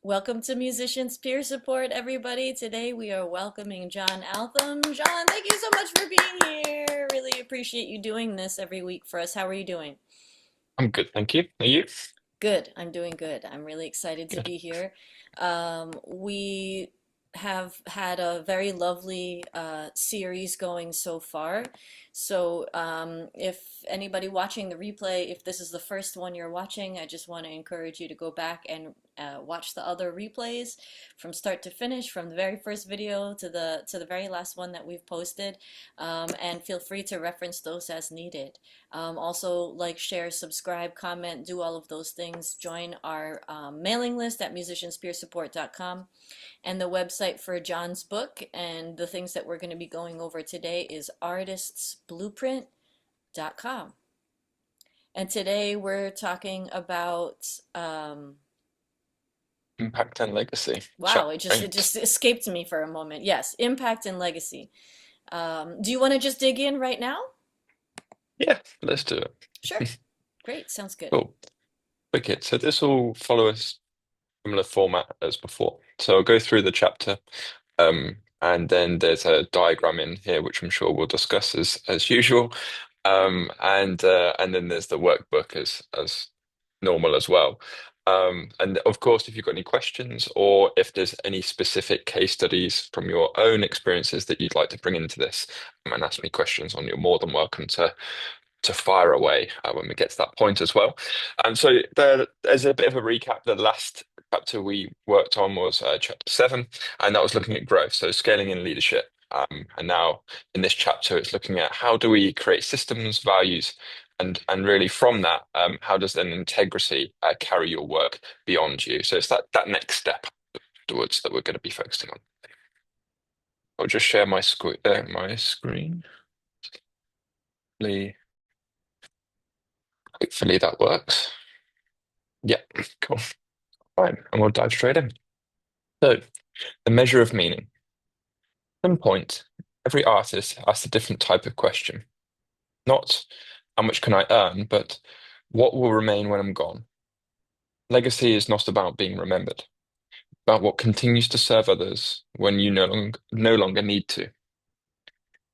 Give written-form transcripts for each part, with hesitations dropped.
Welcome to Musicians Peer Support, everybody. Today we are welcoming Jon Altham. Jon, thank you so much for being here. Really appreciate you doing this every week for us. How are you doing? I'm good, thank you. Are you? Good. I'm doing good. I'm really excited to Good. be here. We have had a very lovely series going so far. So, if anybody watching the replay, if this is the first one you're watching, I just want to encourage you to go back and watch the other replays from start to finish, from the very first video to the very last one that we've posted, and feel free to reference those as needed. Also, like, share, subscribe, comment, do all of those things. Join our mailing list at musicianspeersupport.com. And the website for Jon's book and the things that we're going to be going over today is artistsblueprint.com. And today we're talking about, Impact and legacy. wow, Chapter it just it 8. just escaped me for a moment. Yes, impact and legacy. Do you want to just dig in right now? Yeah, let's do Sure. it. Great. Sounds good. Cool. Okay, so this will follow a similar format as before. So I'll go through the chapter, and then there's a diagram in here, which I'm sure we'll discuss as usual. And then there's the workbook as normal as well. And of course, if you've got any questions or if there's any specific case studies from your own experiences that you'd like to bring into this and ask me questions on, you're more than welcome to fire away when we get to that point as well. So there's a bit of a recap. The last chapter we worked on was chapter 7, and that was looking at growth, so scaling in leadership. And now in this chapter, it's looking at how do we create systems, values, and really from that, how does then integrity carry your work beyond you? So it's that next step afterwards that we're going to be focusing on. I'll just share my screen. Hopefully that works. Yeah, cool. Fine, and we'll dive straight in. So, the measure of meaning. At some point, every artist asks a different type of question. Not how much can I earn, but what will remain when I'm gone? Legacy is not about being remembered, about what continues to serve others when you no longer need to.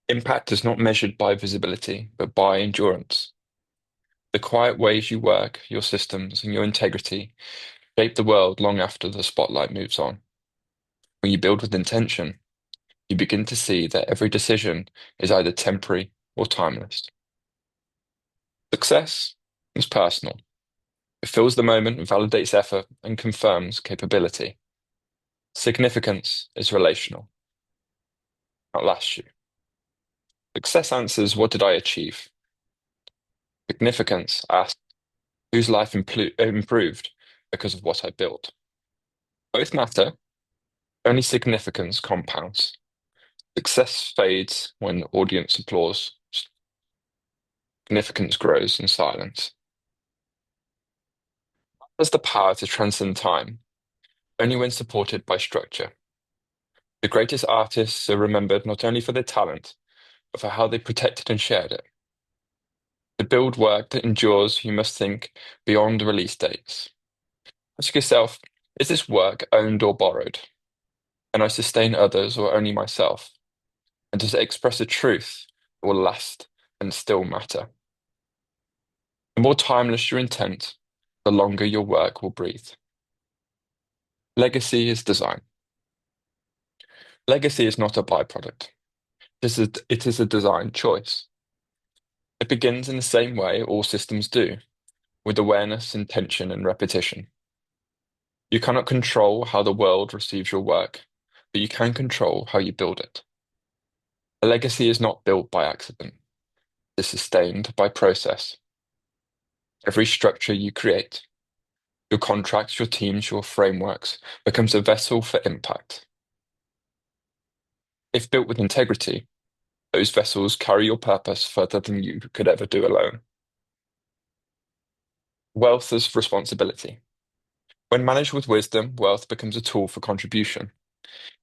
Impact is not measured by visibility, but by endurance. The quiet ways you work, your systems, and your integrity shape the world long after the spotlight moves on. When you build with intention, you begin to see that every decision is either temporary or timeless. Success is personal. It fills the moment, validates effort, and confirms capability. Significance is relational. It outlasts you. Success answers, what did I achieve? Significance asks, whose life improved because of what I built? Both matter, only significance compounds. Success fades when audience applause. Significance grows in silence. Has the power to transcend time, only when supported by structure. The greatest artists are remembered not only for their talent, but for how they protected and shared it. To build work that endures, you must think beyond release dates. Ask yourself, is this work owned or borrowed? Can I sustain others or only myself? And does it express a truth that will last and still matter? The more timeless your intent, the longer your work will breathe. Legacy is design. Legacy is not a byproduct. It is a design choice. It begins in the same way all systems do, with awareness, intention, and repetition. You cannot control how the world receives your work, but you can control how you build it. A legacy is not built by accident, it is sustained by process. Every structure you create, your contracts, your teams, your frameworks, becomes a vessel for impact. If built with integrity, those vessels carry your purpose further than you could ever do alone. Wealth as responsibility. When managed with wisdom, wealth becomes a tool for contribution.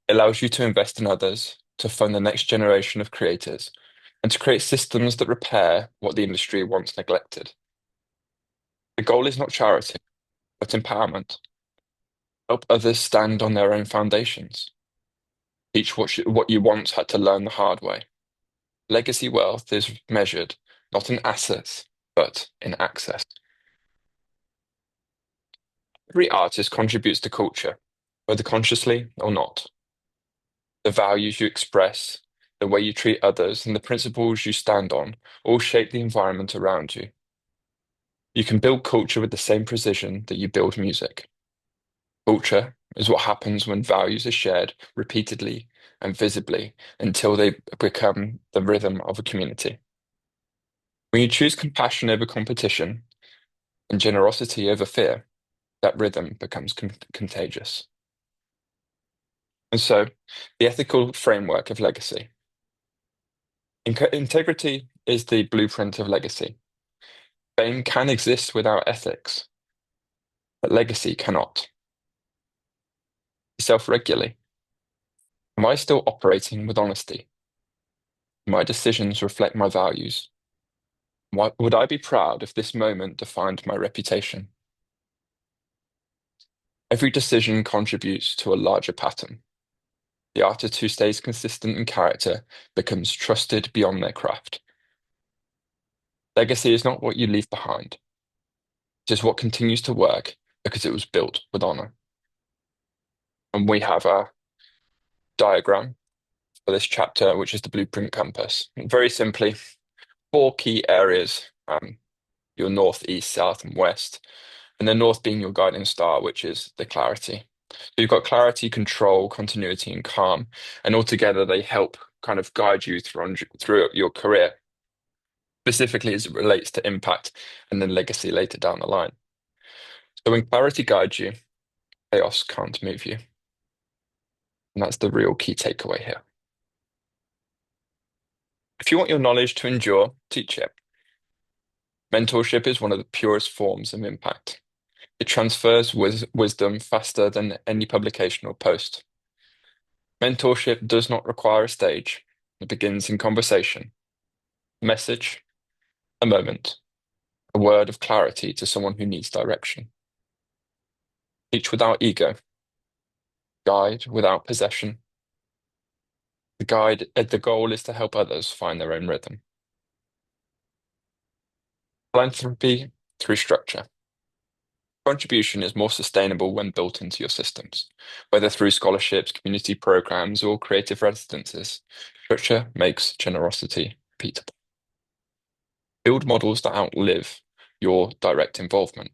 It allows you to invest in others, to fund the next generation of creators, and to create systems that repair what the industry once neglected. The goal is not charity, but empowerment. Help others stand on their own foundations. Teach what you once had to learn the hard way. Legacy wealth is measured not in assets, but in access. Every artist contributes to culture, whether consciously or not. The values you express, the way you treat others, and the principles you stand on all shape the environment around you. You can build culture with the same precision that you build music. Culture is what happens when values are shared repeatedly and visibly until they become the rhythm of a community. When you choose compassion over competition and generosity over fear, that rhythm becomes contagious. And so, the ethical framework of legacy. Integrity is the blueprint of legacy. Fame can exist without ethics, but legacy cannot. Self-regulate. Am I still operating with honesty? My decisions reflect my values. Would I be proud if this moment defined my reputation? Every decision contributes to a larger pattern. The artist who stays consistent in character becomes trusted beyond their craft. Legacy is not what you leave behind. It is what continues to work because it was built with honor. And we have a diagram for this chapter, which is the blueprint compass. Very simply, four key areas, your north, east, south, and west, and the north being your guiding star, which is the clarity. So you've got clarity, control, continuity, and calm, and altogether they help kind of guide you through your career, specifically as it relates to impact and then legacy later down the line. So when clarity guides you, chaos can't move you. And that's the real key takeaway here. If you want your knowledge to endure, teach it. Mentorship is one of the purest forms of impact. It transfers wisdom faster than any publication or post. Mentorship does not require a stage. It begins in conversation, message, a moment, a word of clarity to someone who needs direction. Teach without ego, guide without possession. The goal is to help others find their own rhythm. Philanthropy through structure. Contribution is more sustainable when built into your systems, whether through scholarships, community programs, or creative residences. Structure makes generosity repeatable. Build models that outlive your direct involvement.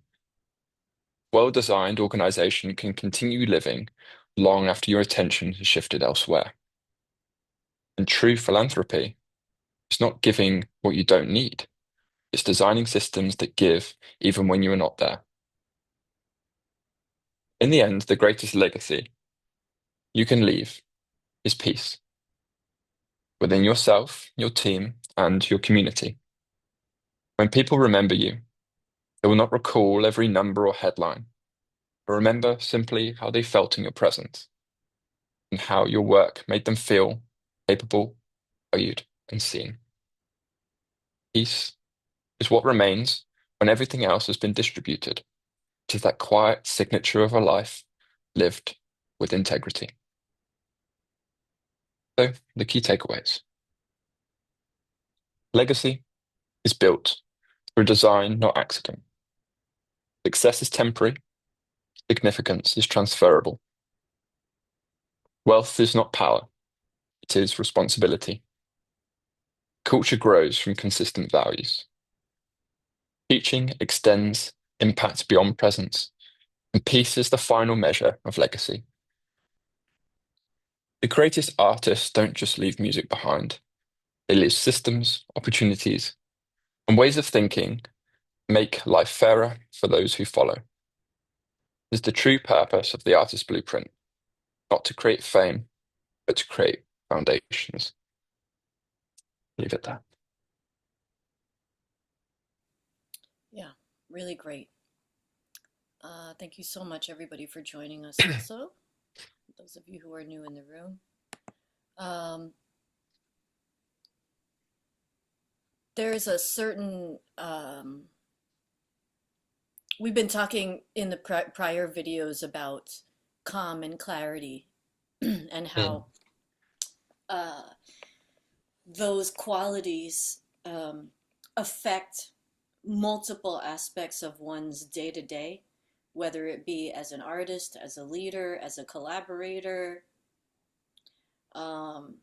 Well-designed organization can continue living long after your attention has shifted elsewhere. And true philanthropy is not giving what you don't need. It's designing systems that give even when you are not there. In the end, the greatest legacy you can leave is peace within yourself, your team, and your community. When people remember you, they will not recall every number or headline, but remember simply how they felt in your presence and how your work made them feel capable, valued, and seen. Peace is what remains when everything else has been distributed. It is that quiet signature of a life lived with integrity. So, the key takeaways. Legacy is built through design, not accident. Success is temporary, significance is transferable. Wealth is not power, it is responsibility. Culture grows from consistent values. Teaching extends impact beyond presence, and peace is the final measure of legacy. The greatest artists don't just leave music behind, they leave systems, opportunities, and ways of thinking make life fairer for those who follow. Is the true purpose of the artist's blueprint, not to create fame, but to create foundations. Leave it there. Yeah, really great. Thank you so much, everybody, for joining us also. Those of you who are new in the room. Um, there's a certain, we've been talking in the prior videos about calm and clarity, and Mm. how uh, those qualities affect multiple aspects of one's day to day, whether it be as an artist, as a leader, as a collaborator. Um,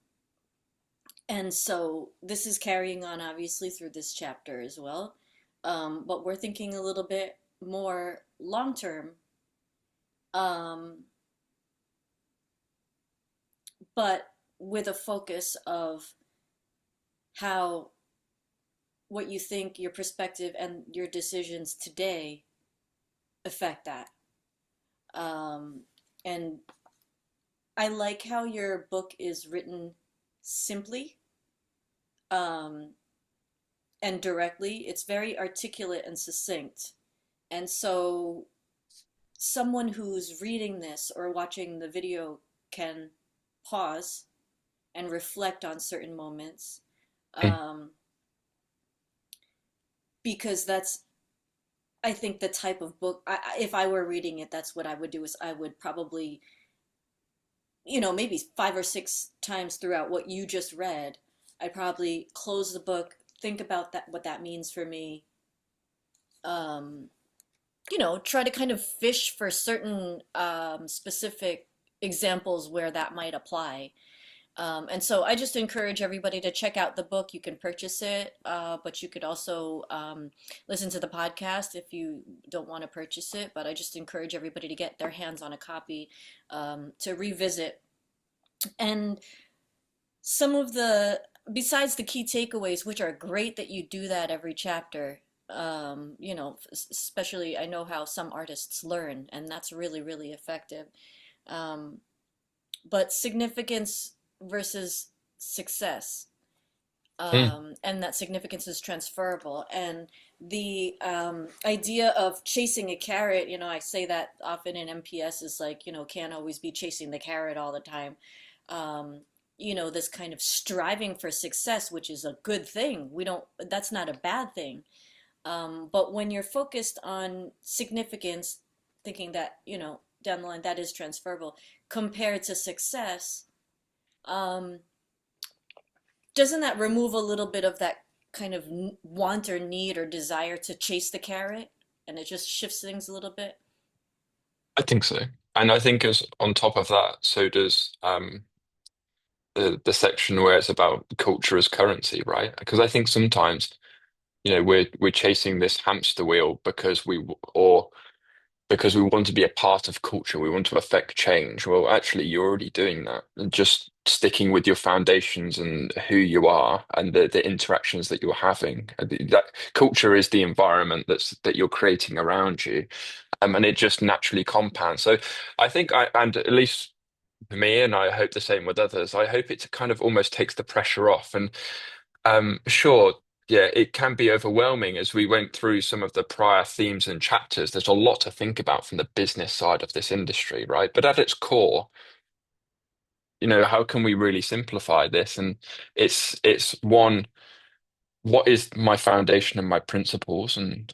and so this is carrying on obviously through this chapter as well. But we're thinking a little bit more long term, um, but with a focus of how what you think, your perspective, and your decisions today affect that. Um, and I like how your book is written simply, um, and directly. It's very articulate and succinct. And so someone who's reading this or watching the video can pause and reflect on certain moments, Mm. um, because that's, I think, the type of book. If I were reading it, that's what I would do. Is I would probably, maybe 5 or 6 times throughout what you just read, I'd probably close the book, think about that, what that means for me. Um, try to kind of fish for certain specific examples where that might apply. And so I just encourage everybody to check out the book. You can purchase it, but you could also listen to the podcast if you don't want to purchase it. But I just encourage everybody to get their hands on a copy, to revisit. And some of the, besides the key takeaways, which are great that you do that every chapter, especially I know how some artists learn, and that's really, really effective. Um, but significance versus success, Mm. and that significance is transferable. And the idea of chasing a carrot, I say that often in MPS, is like, can't always be chasing the carrot all the time. Um, this kind of striving for success, which is a good thing. That's not a bad thing. But when you're focused on significance, thinking that, down the line that is transferable compared to success, um, doesn't that remove a little bit of that kind of want or need or desire to chase the carrot, and it just shifts things a little bit? I think so. And I think as on top of that, so does the section where it's about culture as currency, right? Because I think sometimes, we're chasing this hamster wheel or because we want to be a part of culture, we want to affect change. Well, actually, you're already doing that. And just sticking with your foundations and who you are and the interactions that you're having. That culture is the environment that you're creating around you. And it just naturally compounds. So I think and at least for me, and I hope the same with others, I hope it kind of almost takes the pressure off. And sure, yeah, it can be overwhelming as we went through some of the prior themes and chapters. There's a lot to think about from the business side of this industry, right? But at its core, how can we really simplify this? And it's one, what is my foundation and my principles and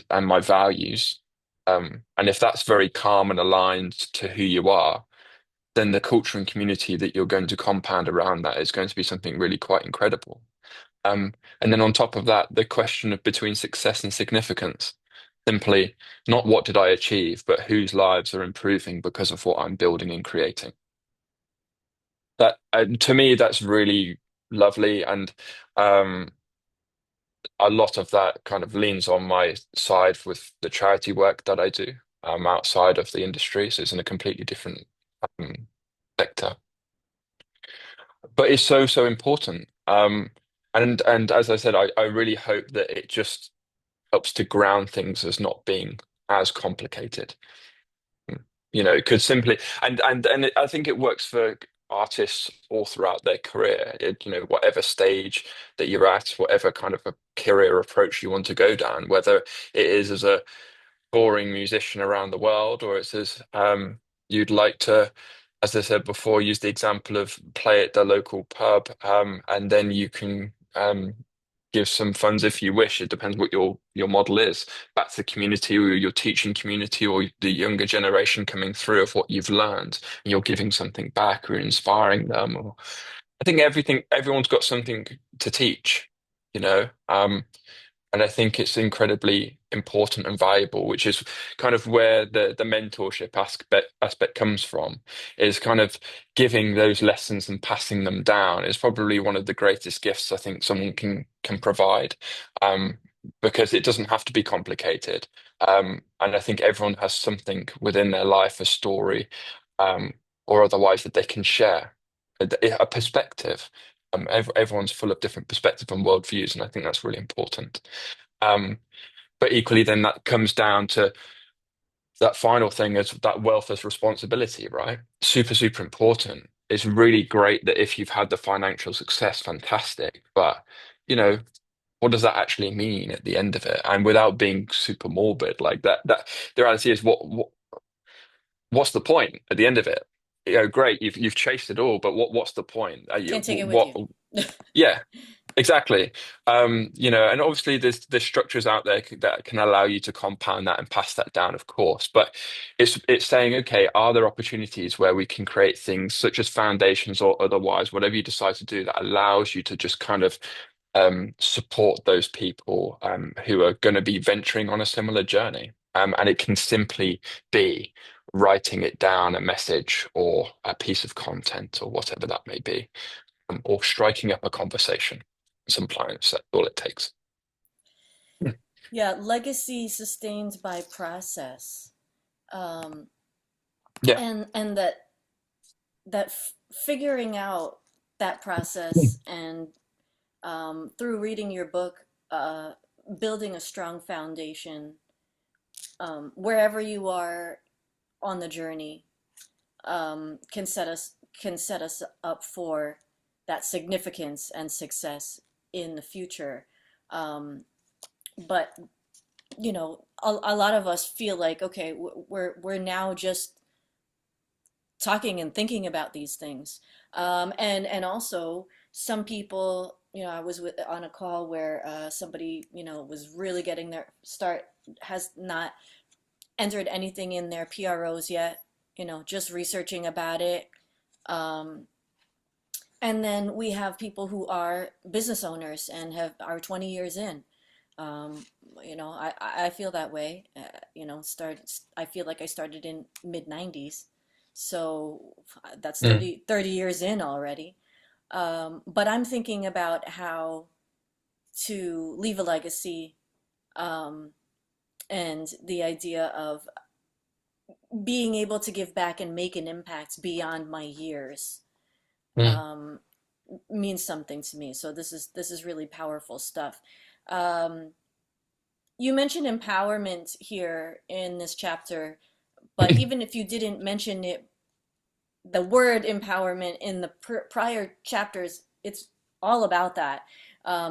my values? And if that's very calm and aligned to who you are, then the culture and community that you're going to compound around that is going to be something really quite incredible. Um, and then on top of that, the question of between success and significance. Simply, not what did I achieve, but whose lives are improving because of what I'm building and creating. That, to me, that's really lovely, and um, a lot of that kind of leans on my side with the charity work that I do outside of the industry. So it's in a completely different um, sector, but it's so, so important. And as I said, I really hope that it just helps to ground things as not being as complicated. It could simply I think it works for artists all throughout their career. Whatever stage that you're at, whatever kind of a career approach you want to go down, whether it is as a touring musician around the world or it's as you'd like to, as I said before, use the example of play at the local pub, and then you can. give some funds if you wish. It depends what your model is. Back to the community or your teaching community or the younger generation coming through of what you've learned, and you're giving something back or inspiring them. Or I think everyone's got something to teach, you know. And I think it's incredibly important and valuable, which is kind of where the mentorship aspect comes from, is kind of giving those lessons and passing them down is probably one of the greatest gifts I think someone can provide, um, because it doesn't have to be complicated. And I think everyone has something within their life, a story, um, or otherwise that they can share, a perspective. Everyone's full of different perspectives and worldviews, and I think that's really important. Um, but equally, then that comes down to that final thing is that wealth as responsibility, right? Super, super important. It's really great that if you've had the financial success, fantastic. But, you know, what does that actually mean at the end of it? And without being super morbid, like that the reality is what's the point at the end of it? You know, great, you've chased it all, but what's the point? Can't take it with you. Yeah, exactly. And obviously there's structures out there that can allow you to compound that and pass that down, of course. But it's saying, okay, are there opportunities where we can create things such as foundations or otherwise, whatever you decide to do, that allows you to just kind of support those people who are going to be venturing on a similar journey. And it can simply be writing it down, a message or a piece of content or whatever that may be, or striking up a conversation. Sometimes that's all it takes. Hmm. Yeah, legacy sustained by process. Um, Yeah. and that figuring out that Hmm. process and through reading your book, uh, building a strong foundation wherever you are on the journey can set us up for that significance and success in the future. Um, but a lot of us feel like okay, we're now just talking and thinking about these things, and also some people. I was on a call where somebody was really getting their start, has not entered anything in their PROs yet, just researching about it. Um, and then we have people who are business owners and are 20 years in. Um, I feel that way. I feel like I started in mid 90s. So that's Mm. 30 years in already. But I'm thinking about how to leave a legacy, um, and the idea of being able to give back and make an impact beyond my years Mm. um, means something to me. So this is really powerful stuff. Um, you mentioned empowerment here in this chapter, but even if you didn't mention it, the word empowerment in the prior chapters, it's all about that,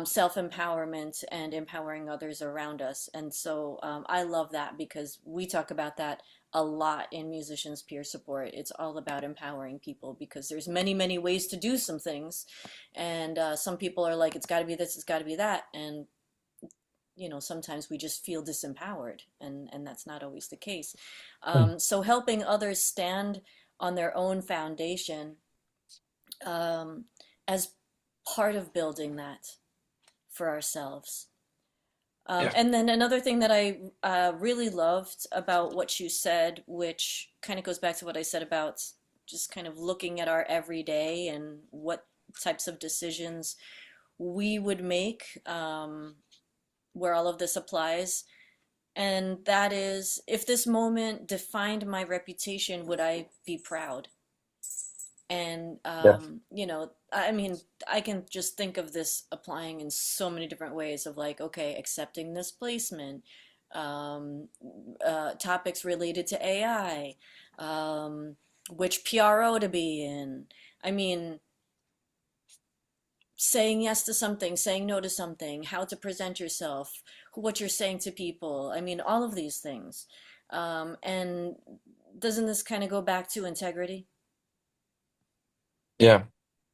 self-empowerment and empowering others around us. And so I love that because we talk about that a lot in musicians peer support. It's all about empowering people because there's many, many ways to do some things. And some people are like, it's got to be this, it's got to be that. And sometimes we just feel disempowered, and that's not always the case. So helping others stand on their own foundation, um, as part of building that for ourselves. Yeah. And then another thing that I really loved about what you said, which kind of goes back to what I said about just kind of looking at our everyday and what types of decisions we would make, where all of this applies. And that is, if this moment defined my reputation, would I be proud? And, Yeah. I mean, I can just think of this applying in so many different ways of like, okay, accepting this placement, um, topics related to AI, um, which PRO to be in. I mean, saying yes to something, saying no to something, how to present yourself, what you're saying to people. I mean, all of these things. And doesn't this kind of go back to integrity? Yeah.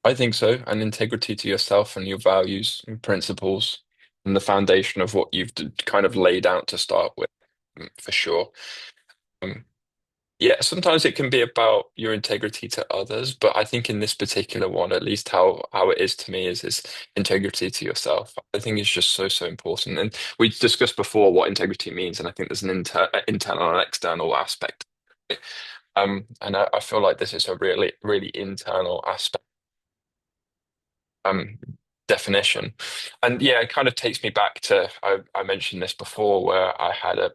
I think so. And integrity to yourself and your values and principles. and the foundation of what you've kind of laid out to start with, for sure. Um, yeah, sometimes it can be about your integrity to others, but I think in this particular one, at least how it is to me, is integrity to yourself. I think it's just so important. And we discussed before what integrity means, and I think there's an internal and external aspect. And I feel like this is a really internal aspect um definition. And yeah, it kind of takes me back to I mentioned this before where I had a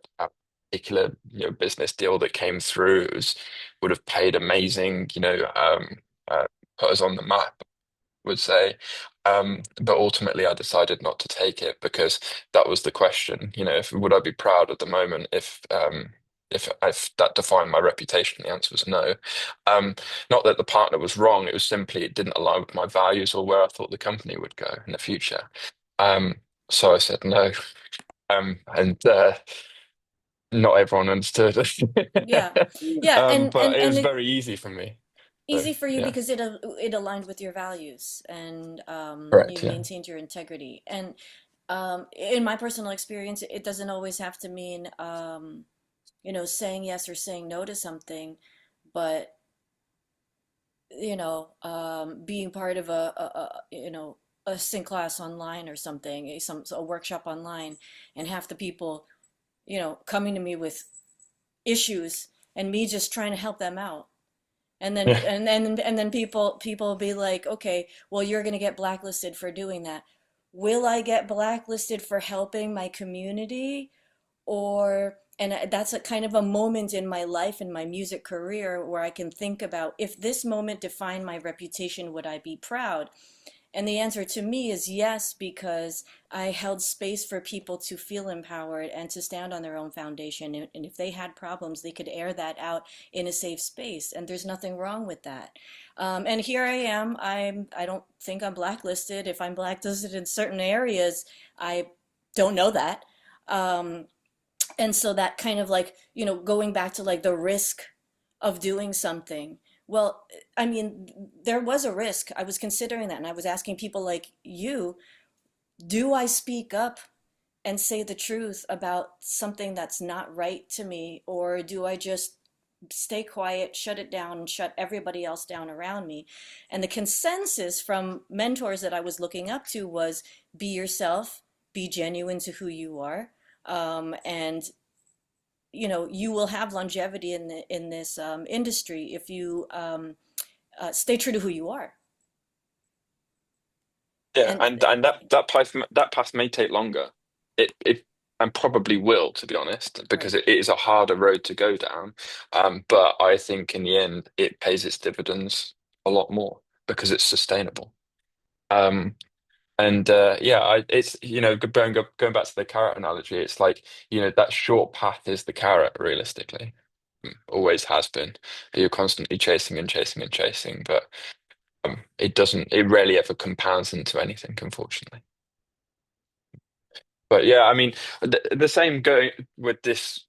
particular business deal that came through. Would have paid amazing, uh, put us on the map, would say. But ultimately, I decided not to take it because that was the question. If would I be proud at the moment if that defined my reputation? The answer was no. Um, Not that the partner was wrong. It was simply it didn't align with my values or where I thought the company would go in the future. Um, so I said no. And not everyone understood. Yeah. Yeah, But it was very easy for me. So easy for you yeah, because it aligned with your values, and you correct. Yeah. maintained your integrity. And in my personal experience, it doesn't always have to mean saying yes or saying no to something, but being part of a sync class online or something, a workshop online, and half the people coming to me with issues and me just trying to help them out. And then Yeah. and then people be like, okay, well, you're going to get blacklisted for doing that. Will I get blacklisted for helping my community? Or and that's a kind of a moment in my life in my music career where I can think about, if this moment defined my reputation, would I be proud? And the answer to me is yes, because I held space for people to feel empowered and to stand on their own foundation. And if they had problems, they could air that out in a safe space. And there's nothing wrong with that. And here I am. I don't think I'm blacklisted. If I'm blacklisted in certain areas, I don't know that. Um, and so that kind of like, going back to like the risk of doing something. Well, I mean, there was a risk. I was considering that, and I was asking people like you, do I speak up and say the truth about something that's not right to me, or do I just stay quiet, shut it down, and shut everybody else down around me? And the consensus from mentors that I was looking up to was, be yourself, be genuine to who you are, and you will have longevity in this industry if you stay true to who you are. Yeah, And and that path may take longer. It and probably will, to be honest, because right, it is a harder road to go down. But I think in the end, it pays its dividends a lot more because it's sustainable. Um, and yeah, it's going back to the carrot analogy. It's like that short path is the carrot, realistically. Always has been. But you're constantly chasing and chasing and chasing, but it rarely ever compounds into anything, unfortunately. But yeah, I mean, the same going with this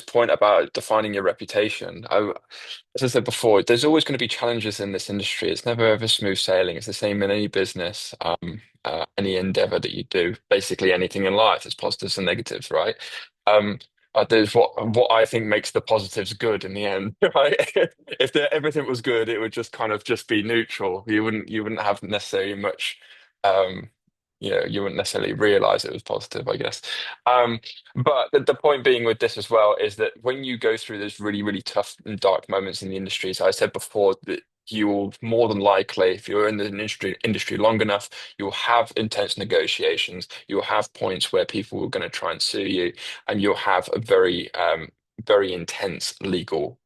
point about defining your reputation. As I said before, there's always going to be challenges in this industry. It's never ever smooth sailing. It's the same in any business, any endeavor that you do. Basically, anything in life, there's positives and negatives, right? Um, there's what I think makes the positives good in the end, right? If everything was good, it would just kind of just be neutral. You wouldn't have necessarily much. Um, you wouldn't necessarily realize it was positive, I guess. But the point being with this as well is that when you go through those really tough and dark moments in the industry, as I said before, that you will more than likely, if you're in the industry long enough, you'll have intense negotiations. You'll have points where people are going to try and sue you, and you'll have a very intense legal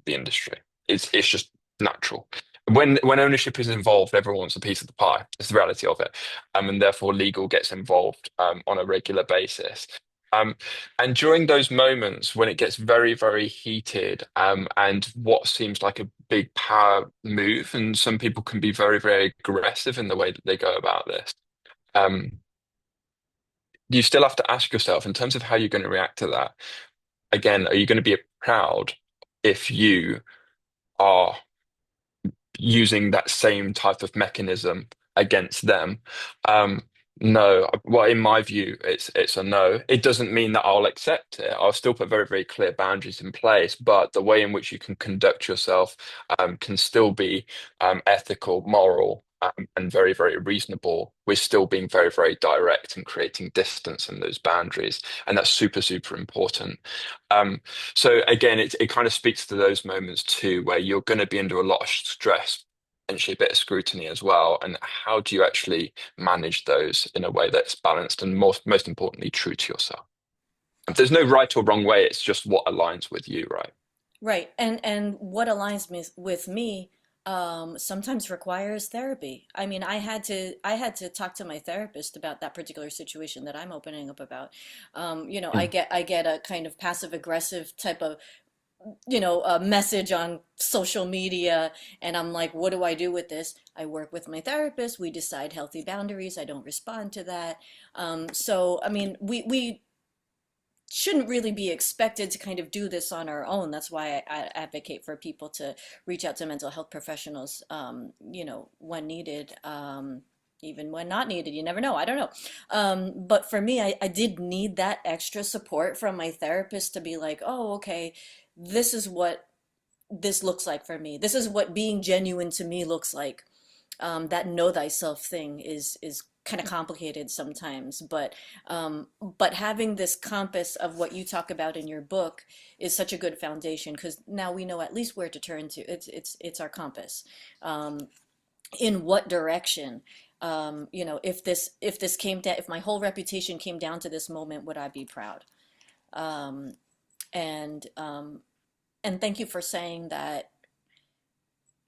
the industry. It's just natural. When ownership is involved, everyone wants a piece of the pie. It's the reality of it, and therefore legal gets involved on a regular basis. Um, and during those moments when it gets very heated, and what seems like a big power move, and some people can be very aggressive in the way that they go about this. Um, you still have to ask yourself, in terms of how you're going to react to that. Again, are you going to be proud if you are using that same type of mechanism against them? No, well, in my view, it's a no. It doesn't mean that I'll accept it. I'll still put very, very clear boundaries in place, but the way in which you can conduct yourself can still be ethical, moral, and very, very reasonable. We're still being very, very direct and creating distance in those boundaries, and that's super, super important. Um, so again, it kind of speaks to those moments too, where you're going to be under a lot of stress, potentially a bit of scrutiny as well. And how do you actually manage those in a way that's balanced and most importantly, true to yourself? There's no right or wrong way, it's just what aligns with you, right? Right. And what aligns me with me sometimes requires therapy. I mean, I had to talk to my therapist about that particular situation that I'm opening up about. Mm. I get a kind of passive aggressive type of a message on social media, and I'm like, what do I do with this? I work with my therapist. We decide healthy boundaries. I don't respond to that. So I mean, we shouldn't really be expected to kind of do this on our own. That's why I advocate for people to reach out to mental health professionals, when needed, even when not needed. You never know. I don't know. But for me, I did need that extra support from my therapist to be like, oh, okay, this is what this looks like for me. This is what being genuine to me looks like. That know thyself thing is kind of complicated sometimes, but having this compass of what you talk about in your book is such a good foundation, because now we know at least where to turn to. It's our compass. Um, in what direction? If this came down, if my whole reputation came down to this moment, would I be proud? Um, and and thank you for saying that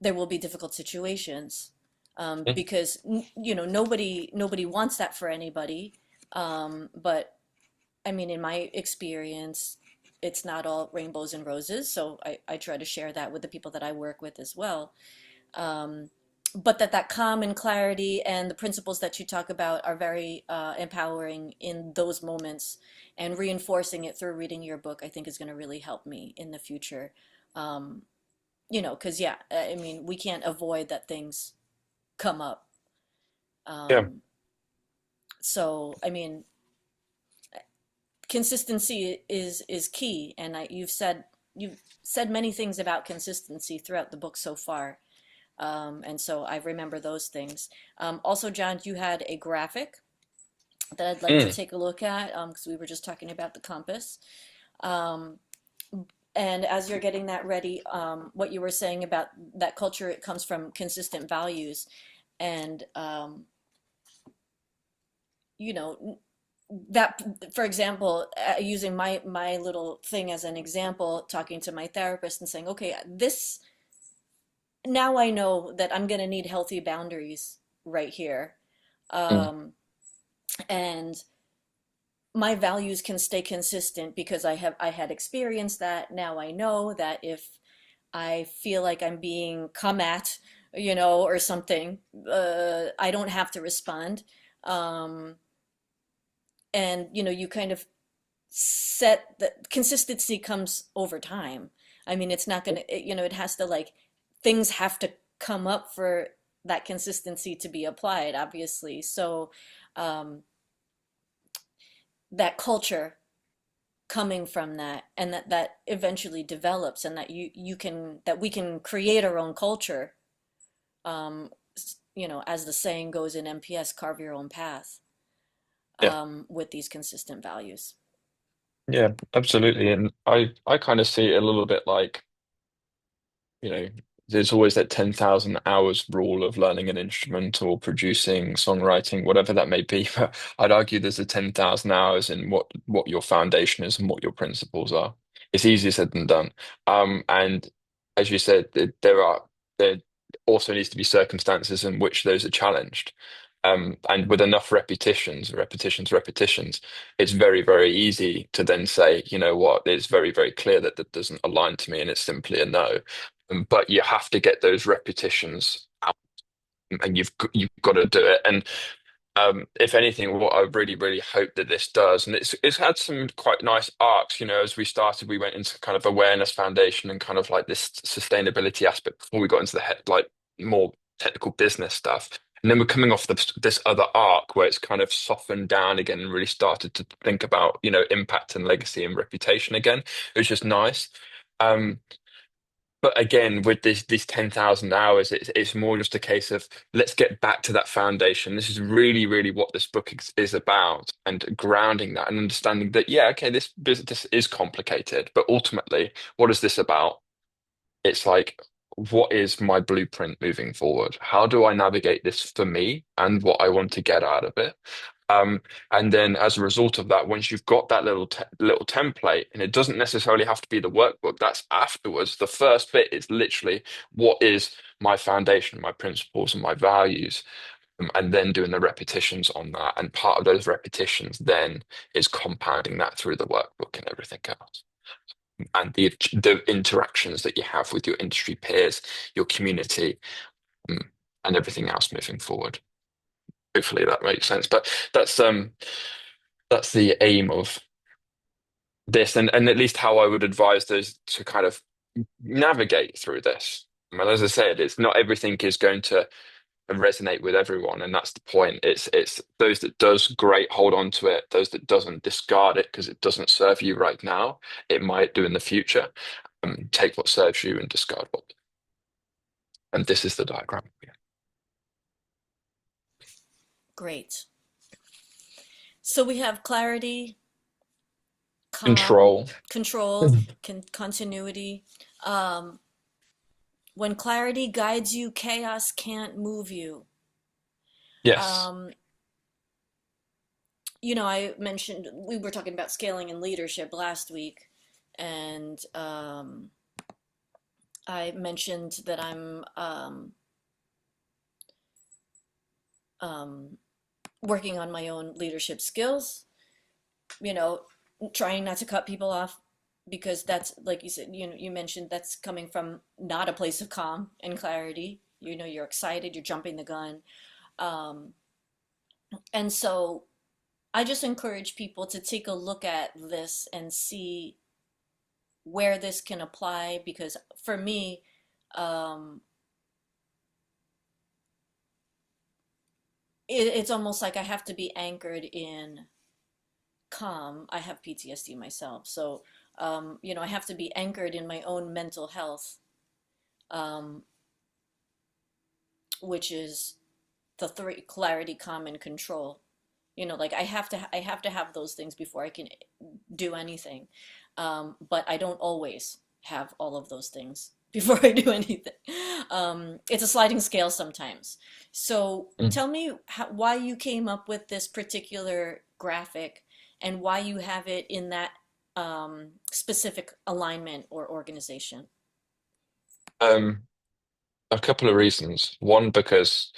there will be difficult situations, Mm. because nobody wants that for anybody. But I mean, in my experience, it's not all rainbows and roses. So I try to share that with the people that I work with as well. Um, but that calm and clarity and the principles that you talk about are very empowering in those moments, and reinforcing it through reading your book, I think, is going to really help me in the future. Um, because yeah, I mean, we can't avoid that things come up. Yeah. Um, so I mean, consistency is key, and you've said many things about consistency throughout the book so far, and so I remember those things. Also, John, you had a graphic that I'd like to Mm. take a look at, because we were just talking about the compass. Um, and as you're getting that ready, what you were saying about that culture, it comes from consistent values, and you know that, for example, using my little thing as an example, talking to my therapist and saying, okay, this, now I know that I'm going to need healthy boundaries right here. Mm. um, and my values can stay consistent because I had experienced that. Now I know that if I feel like I'm being come at, or something, I don't have to respond. um, and you kind of set the consistency comes over time. I mean, it's not gonna, it has to, like, things have to come up for that consistency to be applied, obviously. So um, that culture coming from that, and that eventually develops, and that we can create our own culture. um, as the saying goes in MPS, carve your own path, Yeah. with these consistent values. Yeah, absolutely. And I kind of see it a little bit like, you know, there's always that 10,000 hours rule of learning an instrument or producing songwriting, whatever that may be. But I'd argue there's a 10,000 hours in what your foundation is and what your principles are. It's easier said than done. And as you said, there also needs to be circumstances in which those are challenged. And with enough repetitions, it's very, very easy to then say, you know what, it's very, very clear that that doesn't align to me and it's simply a no. But you have to get those repetitions out, and you've got to do it. And if anything, what I really, really hope that this does, and it's had some quite nice arcs. As we started, we went into kind of awareness foundation and kind of like this sustainability aspect before we got into the head, like more technical business stuff. And then we're coming off this other arc where it's kind of softened down again and really started to think about, impact and legacy and reputation again. It was just nice. Um, but again, with these 10,000 hours, it's more just a case of let's get back to that foundation. This is really, really what this book is about, and grounding that and understanding that, yeah, okay, this business is complicated, but ultimately, what is this about? It's like, what is my blueprint moving forward? How do I navigate this for me and what I want to get out of it? Um, and then as a result of that, once you've got that little template, and it doesn't necessarily have to be the workbook, that's afterwards. The first bit is literally what is my foundation, my principles, and my values, and then doing the repetitions on that. And part of those repetitions then is compounding that through the workbook and everything else and the interactions that you have with your industry peers, your community, um, and everything else moving forward. Hopefully that makes sense. But that's the aim of this, and at least how I would advise those to kind of navigate through this. And as I said, it's not everything is going to resonate with everyone, and that's the point. It's those that does great, hold on to it. Those that doesn't, discard it because it doesn't serve you right now. It might do in the future. Take what serves you and discard what. And this is the diagram. Great. So we have clarity, calm, Control. control, continuity. Um, when clarity guides you, chaos can't move you. Yes. Um, I mentioned we were talking about scaling and leadership last week, and I mentioned that I'm um, working on my own leadership skills, you know, trying not to cut people off because that's, like you said, you mentioned that's coming from not a place of calm and clarity. You're excited, you're jumping the gun. Um, and so I just encourage people to take a look at this and see where this can apply because for me, um, it's almost like I have to be anchored in calm. I have PTSD myself. So, I have to be anchored in my own mental health, um, which is the three: clarity, calm, and control. Like I have to have those things before I can do anything. But I don't always have all of those things before I do anything. It's a sliding scale sometimes. So Mm. tell me why you came up with this particular graphic and why you have it in that specific alignment or organization. Um, a couple of reasons. One, because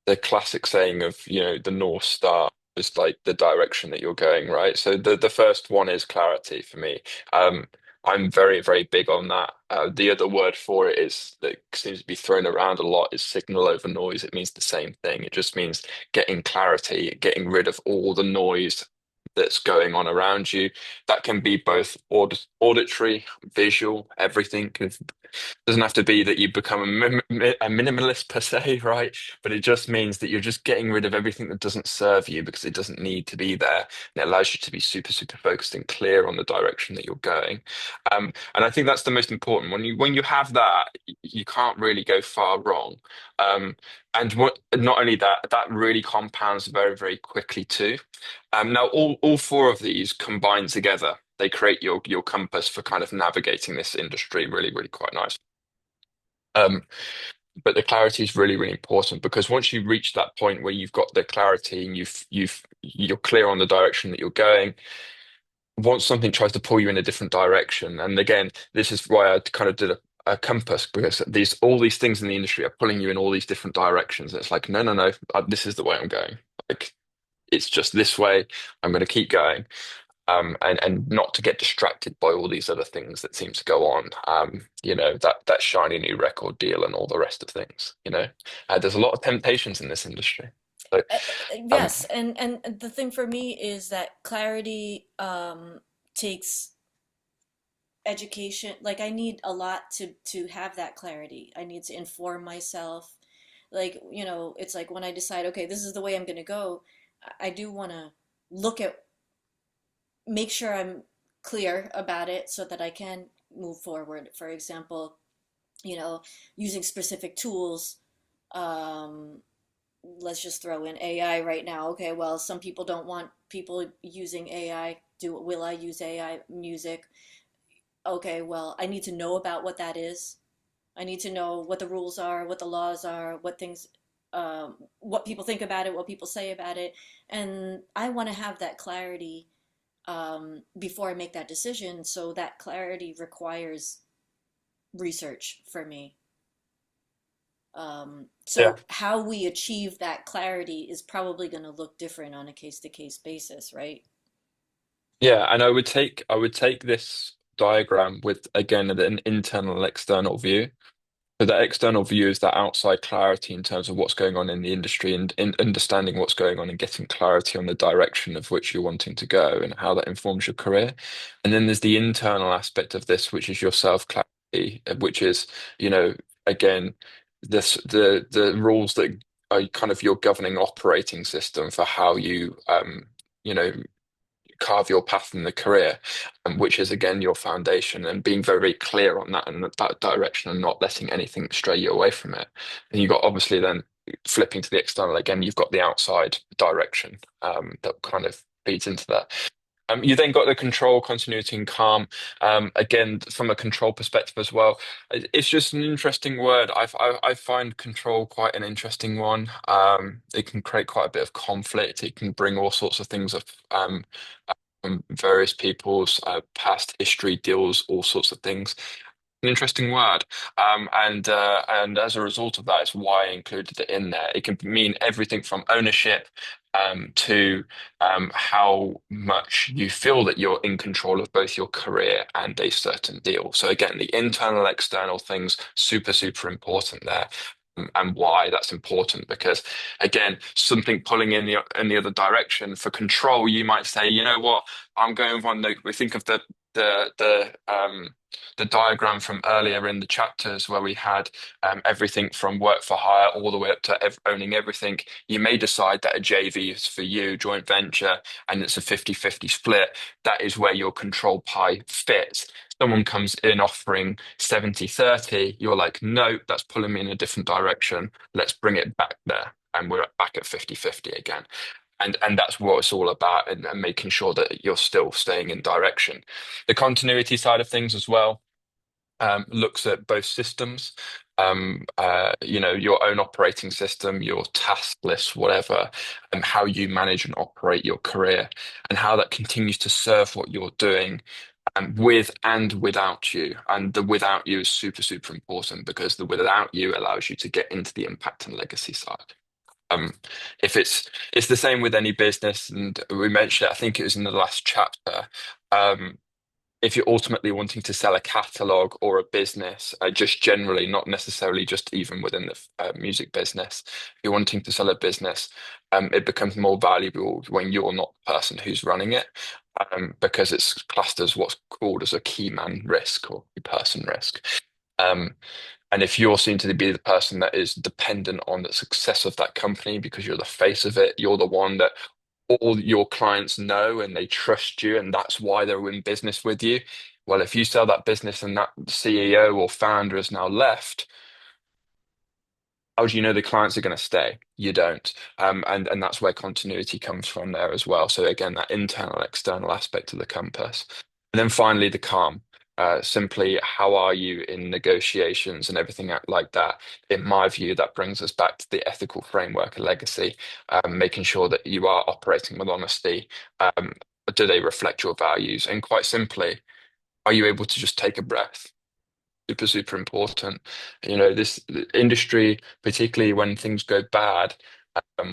the classic saying of, the North Star is like the direction that you're going, right? So the first one is clarity for me. Um, I'm very, very big on that. The other word for it is that seems to be thrown around a lot is signal over noise. It means the same thing. It just means getting clarity, getting rid of all the noise that's going on around you. That can be both auditory, visual, everything. Doesn't have to be that you become a minimalist per se, right? But it just means that you're just getting rid of everything that doesn't serve you because it doesn't need to be there. And it allows you to be super, super focused and clear on the direction that you're going. And I think that's the most important. When you have that, you can't really go far wrong. And not only that, that really compounds very, very quickly too. Now, all four of these combine together. They create your compass for kind of navigating this industry really, really quite nice. Um, but the clarity is really, really important because once you reach that point where you've got the clarity and you're clear on the direction that you're going, once something tries to pull you in a different direction, and again, this is why I kind of did a compass because all these things in the industry are pulling you in all these different directions. It's like, no, no, no, this is the way I'm going. Like it's just this way. I'm going to keep going. And not to get distracted by all these other things that seem to go on. That shiny new record deal and all the rest of things. There's a lot of temptations in this industry. So, um, Yes, and the thing for me is that clarity takes education. Like I need a lot to have that clarity. I need to inform myself. Like, it's like when I decide, okay, this is the way I'm going to go, I do want to look at, make sure I'm clear about it so that I can move forward. For example, you know, using specific tools. Um, let's just throw in AI right now. Okay, well, some people don't want people using AI. Will I use AI music? Okay, well, I need to know about what that is. I need to know what the rules are, what the laws are, what people think about it, what people say about it, and I want to have that clarity before I make that decision. So that clarity requires research for me. Yeah. So how we achieve that clarity is probably going to look different on a case-to-case basis, right? Yeah, and I would take this diagram with again an internal and external view. So that external view is that outside clarity in terms of what's going on in the industry and in understanding what's going on and getting clarity on the direction of which you're wanting to go and how that informs your career. And then there's the internal aspect of this, which is your self-clarity, which is, you know, again, the rules that are kind of your governing operating system for how you know, carve your path in the career, which is again your foundation, and being very, very clear on that and that direction and not letting anything stray you away from it. And you got obviously then flipping to the external again, you've got the outside direction that kind of feeds into that. You then got the control, continuity, and calm. Again, from a control perspective as well, it's just an interesting word. I find control quite an interesting one. It can create quite a bit of conflict. It can bring all sorts of things up. Various people's past history deals all sorts of things. An interesting word, and as a result of that, it's why I included it in there. It can mean everything from ownership to how much you feel that you're in control of both your career and a certain deal. So again, the internal, external things super, super important there. And why that's important because again, something pulling in the other direction for control, you might say, you know what, I'm going with one note. We think of the diagram from earlier in the chapters where we had everything from work for hire all the way up to owning everything. You may decide that a JV is for you, joint venture, and it's a 50-50 split. That is where your control pie fits. Someone comes in offering 70-30, you're like, no, that's pulling me in a different direction. Let's bring it back there. And we're back at 50-50 again. And that's what it's all about, and making sure that you're still staying in direction. The continuity side of things as well looks at both systems, your own operating system, your task list, whatever, and how you manage and operate your career, and how that continues to serve what you're doing. With and without you. And the without you is super, super important because the without you allows you to get into the impact and legacy side. Um, if it's the same with any business, and we mentioned it, I think it was in the last chapter. Um, if you're ultimately wanting to sell a catalog or a business, just generally, not necessarily just even within the music business, if you're wanting to sell a business, it becomes more valuable when you're not the person who's running it, because it's classed as what's called as a key man risk or key person risk. Um, and if you're seen to be the person that is dependent on the success of that company because you're the face of it, you're the one that all your clients know and they trust you, and that's why they're in business with you. Well, if you sell that business and that CEO or founder has now left, how do you know the clients are going to stay? You don't. And that's where continuity comes from there as well. So again, that internal, external aspect of the compass. And then finally, the calm. Simply, how are you in negotiations and everything like that? In my view, that brings us back to the ethical framework and legacy, making sure that you are operating with honesty. Um, do they reflect your values? And quite simply, are you able to just take a breath? Super, super important. This industry, particularly when things go bad,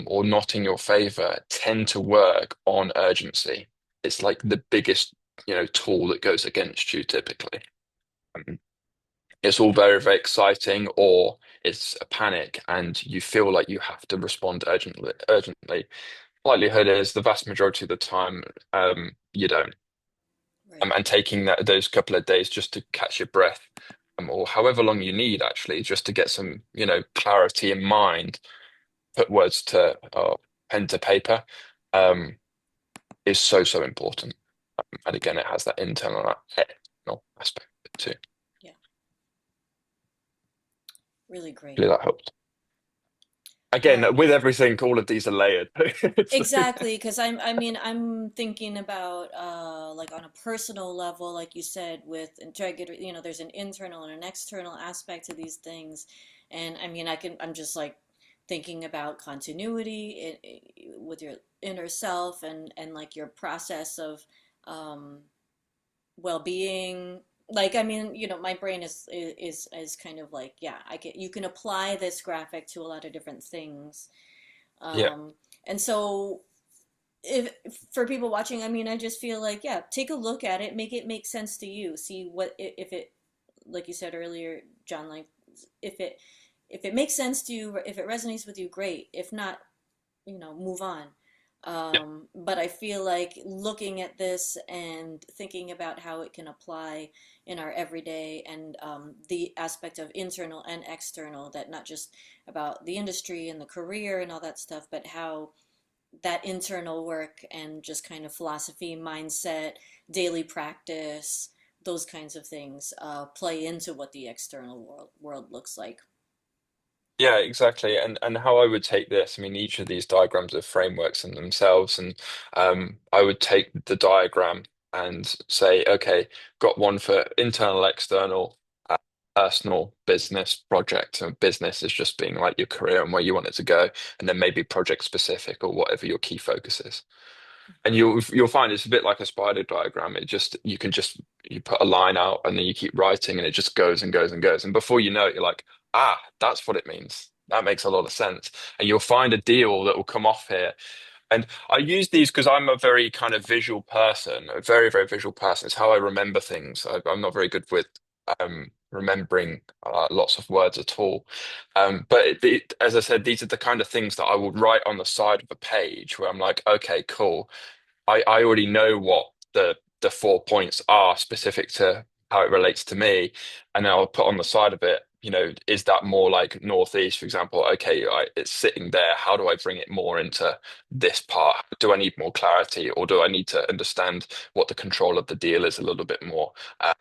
or not in your favor, tend to work on urgency. It's like the biggest, tool that goes against you typically. Um, it's all very, very exciting, or it's a panic, and you feel like you have to respond urgently. Urgently. Likelihood is the vast majority of the time, you don't. Right. And taking those couple of days just to catch your breath, or however long you need actually, just to get some, clarity in mind, put words to pen to paper, um, is so, so important. And again, it has that internal and external aspect of it too. Yeah, really great. Hopefully that helps. All Again, right. with everything, all of these are layered. Exactly, because I mean, I'm thinking about like on a personal level, like you said, with integrity, there's an internal and an external aspect to these things. And I mean, I'm just like thinking about continuity with your inner self and like your process of um, well-being. Like, I mean, my brain is kind of like, yeah, you can apply this graphic to a lot of different things. Yeah, Um, and so if for people watching, I mean, I just feel like, yeah, take a look at it, make it make sense to you. See what if it, like you said earlier, John, like if it if it makes sense to you, if it resonates with you, great. If not, move on. yeah, But I feel like looking at this and thinking about how it can apply in our everyday and the aspect of internal and external, that not just about the industry and the career and all that stuff, but how that internal work and just kind of philosophy, mindset, daily practice, those kinds of things play into what the external world looks like. yeah, exactly. And how I would take this, I mean, each of these diagrams are frameworks in themselves, and I would take the diagram and say, okay, got one for internal, external, personal, business, project. And business is just being like your career and where you want it to go, and then maybe project specific or whatever your key focus is. And you'll find it's a bit like a spider diagram. It just you put a line out and then you keep writing and it just goes and goes and goes. And before you know it, you're like, ah, that's what it means. That makes a lot of sense. And you'll find a deal that will come off here. And I use these because I'm a very kind of visual person, a very, very visual person. It's how I remember things. I'm not very good with remembering lots of words at all. But as I said, these are the kind of things that I will write on the side of a page where I'm like, okay, cool. I already know what the 4 points are specific to how it relates to me, and then I'll put on the side of it, is that more like northeast, for example? Okay, it's sitting there. How do I bring it more into this part? Do I need more clarity, or do I need to understand what the control of the deal is a little bit more,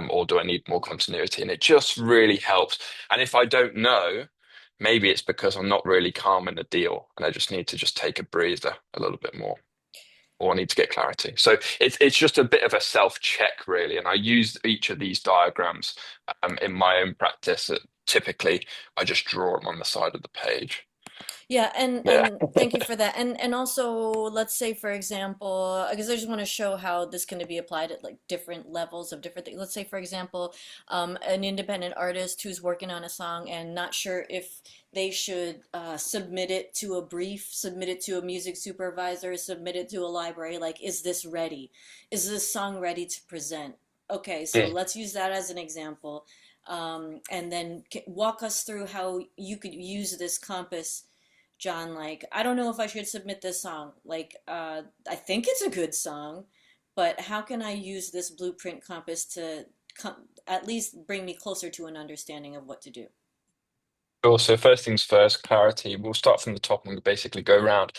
or do I need more continuity? And it just really helps. And if I don't know, maybe it's because I'm not really calm in the deal, and I just need to just take a breather a little bit more or I need to get clarity. So it's just a bit of a self-check, really. And I use each of these diagrams in my own practice. Typically, I just draw them on the side of the page. Yeah, and Yeah. and thank you for that. And also, let's say for example, because I just want to show how this can be applied at like different levels of different things. Let's say for example, an independent artist who's working on a song and not sure if they should submit it to a brief, submit it to a music supervisor, submit it to a library. Like, is this ready? Is this song ready to present? Okay, so Mm. let's use that as an example. And then walk us through how you could use this compass, John. Like, I don't know if I should submit this song. Like, I think it's a good song, but how can I use this blueprint compass to at least bring me closer to an understanding of what to do? Sure. So first things first, clarity. We'll start from the top and basically go around.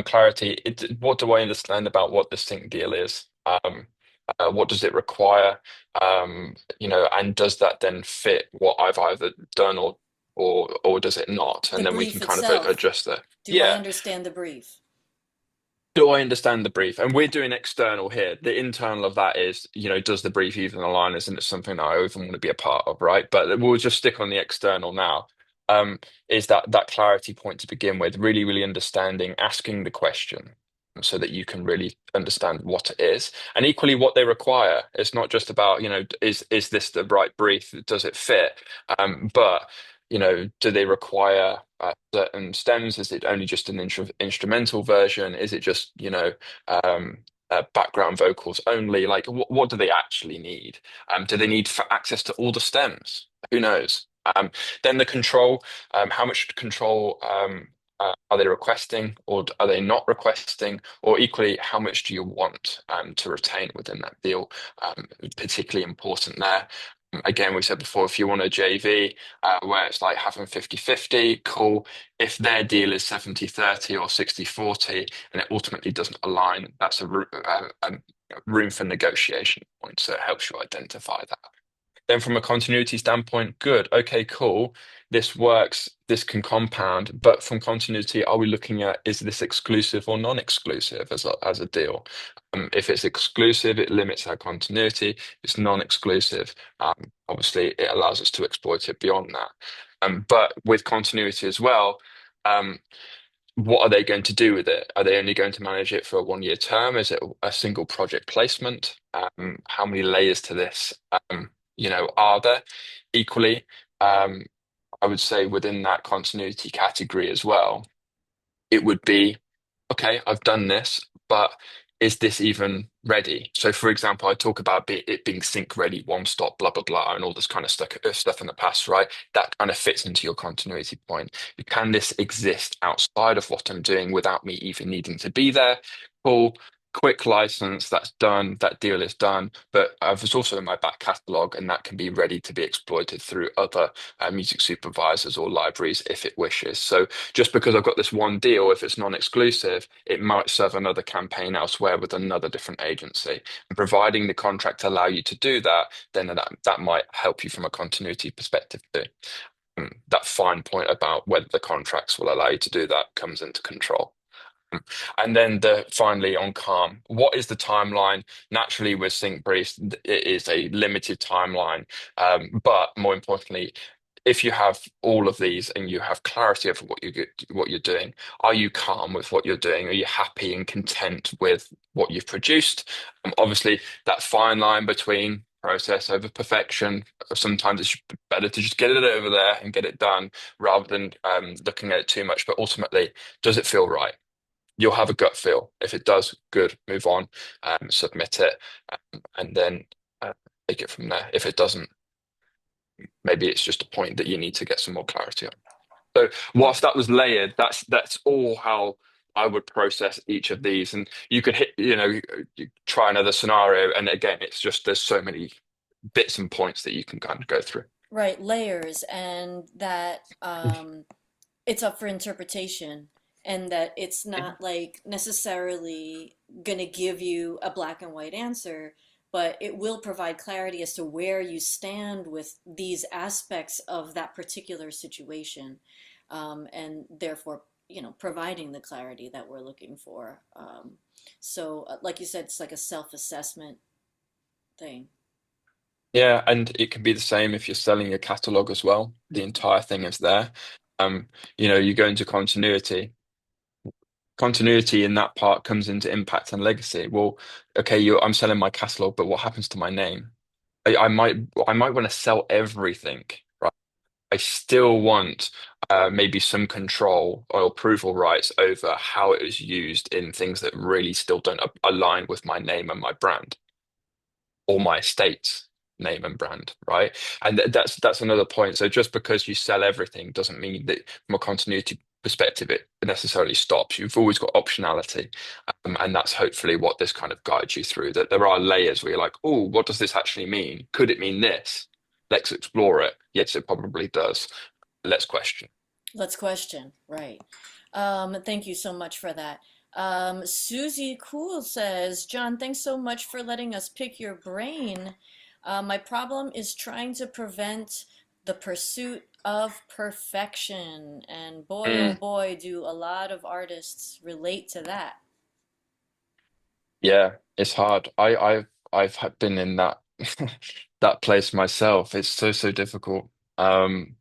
Clarity. What do I understand about what the sync deal is? What does it require? And does that then fit what I've either done or does it not? The And then we can brief kind of itself. adjust that. Do I Yeah. understand the brief? Do I understand the brief? And we're doing external here. The internal of that is, does the brief even align? Isn't it something that I even want to be a part of, right? But we'll just stick on the external now. Is that clarity point to begin with, really, really understanding, asking the question so that you can really understand what it is and equally what they require. It's not just about, is this the right brief? Does it fit? But do they require certain stems? Is it only just an instrumental version? Is it just, background vocals only? Like, what do they actually need? Do they need for access to all the stems? Who knows? Then the control, how much control are they requesting or are they not requesting? Or equally, how much do you want to retain within that deal? Particularly important there. Again, we said before, if you want a JV where it's like having 50-50, cool. If their deal is 70-30 or 60-40 and it ultimately doesn't align, that's a room for negotiation point. So it helps you identify that. Then from a continuity standpoint, good. Okay, cool. This works. This can compound. But from continuity, are we looking at is this exclusive or non-exclusive as a deal? If it's exclusive, it limits our continuity. If it's non-exclusive, obviously it allows us to exploit it beyond that. But with continuity as well, um, what are they going to do with it? Are they only going to manage it for a 1 year term? Is it a single project placement? How many layers to this, are there? Equally, um, I would say within that continuity category as well, it would be, okay, I've done this, but is this even ready? So, for example, I talk about it being sync ready, one stop, blah, blah, blah, and all this kind of stuff in the past, right? That kind of fits into your continuity point. Can this exist outside of what I'm doing without me even needing to be there? Cool. Quick license, that's done, that deal is done, but it's also in my back catalog, and that can be ready to be exploited through other music supervisors or libraries if it wishes. So just because I've got this one deal, if it's non-exclusive, it might serve another campaign elsewhere with another different agency. And providing the contract allow you to do that, then that might help you from a continuity perspective too. That fine point about whether the contracts will allow you to do that comes into control. And then finally on Calm, what is the timeline? Naturally, with Sync Briefs, it is a limited timeline. But more importantly, if you have all of these and you have clarity of what you're doing, are you calm with what you're doing? Are you happy and content with what you've produced? Obviously, that fine line between process over perfection. Sometimes it's better to just get it over there and get it done rather than looking at it too much. But ultimately, does it feel right? You'll have a gut feel. If it does, good, move on, submit it, and then uh, take it from there. If it doesn't, maybe it's just a point that you need to get some more clarity on. So whilst that was layered, that's all how I would process each of these. And you could you try another scenario, and again, it's just there's so many bits and points that you can kind of go through. Right, layers, and that it's up for interpretation, and that it's not like necessarily gonna give you a black and white answer, but it will provide clarity as to where you stand with these aspects of that particular situation, and therefore, providing the clarity that we're looking for. So, like you said, it's like a self-assessment thing. Yeah, and it can be the same if you're selling a catalog as well. The entire thing is there. Um, you go into continuity. Continuity in that part comes into impact and legacy. Well, okay, I'm selling my catalog, but what happens to my name? I might I might want to sell everything, right? I still want maybe some control or approval rights over how it is used in things that really still don't align with my name and my brand or my estate's name and brand, right? And that's another point. So just because you sell everything doesn't mean that from a continuity perspective it necessarily stops. You've always got optionality, and that's hopefully what this kind of guides you through. That there are layers where you're like, oh, what does this actually mean? Could it mean this? Let's explore it. Yes, it probably does. Let's question. Let's question, right. Thank you so much for that. Susie Cool says, John, thanks so much for letting us pick your brain. My problem is trying to prevent the pursuit of perfection. And boy, oh Mm, boy, do a lot of artists relate to that. yeah, it's hard. Been in that that place myself. It's so difficult. Um,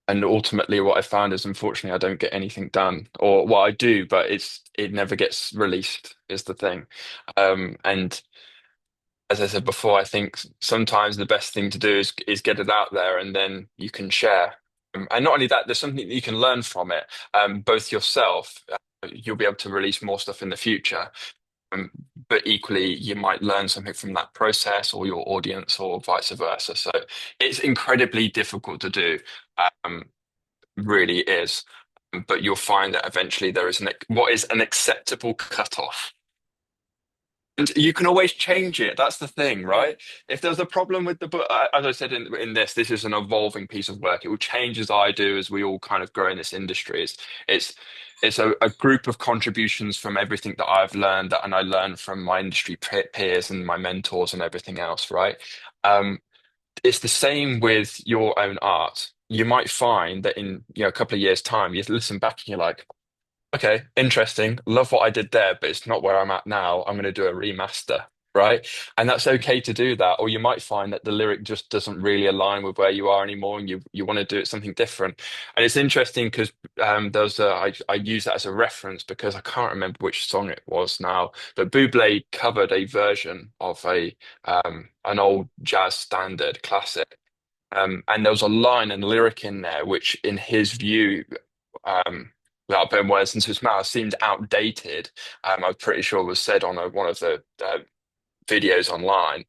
And ultimately, what I found is, unfortunately, I don't get anything done, or what I do, but it never gets released, is the thing. And as I said before, I think sometimes the best thing to do is get it out there, and then you can share. And not only that, there's something that you can learn from it, both yourself. You'll be able to release more stuff in the future, um, but equally, you might learn something from that process, or your audience, or vice versa. So it's incredibly difficult to do. Um, really is. But you'll find that eventually there is what is an acceptable cutoff. And you can always change it. That's the thing, right? Right, If there's a problem with the book, as I said in this is an evolving piece of work. It will change as I do, as we all kind of grow in this industry. It's it's a group of contributions from everything that I've learned that, and I learned from my industry peers and my mentors and everything else, right? Um, it's the same with your own art. You might find that in a couple of years' time, you listen back and you're like, okay, interesting. Love what I did there, but it's not where I'm at now. I'm going to do a remaster, right? And that's okay to do that. Or you might find that the lyric just doesn't really align with where you are anymore, and you want to do it something different. And it's interesting because I use that as a reference because I can't remember which song it was now, but Bublé covered a version of a an old jazz standard classic. And there was a line and lyric in there which, in his view, without putting words into his mouth, seemed outdated. I'm pretty sure it was said on one of the videos online,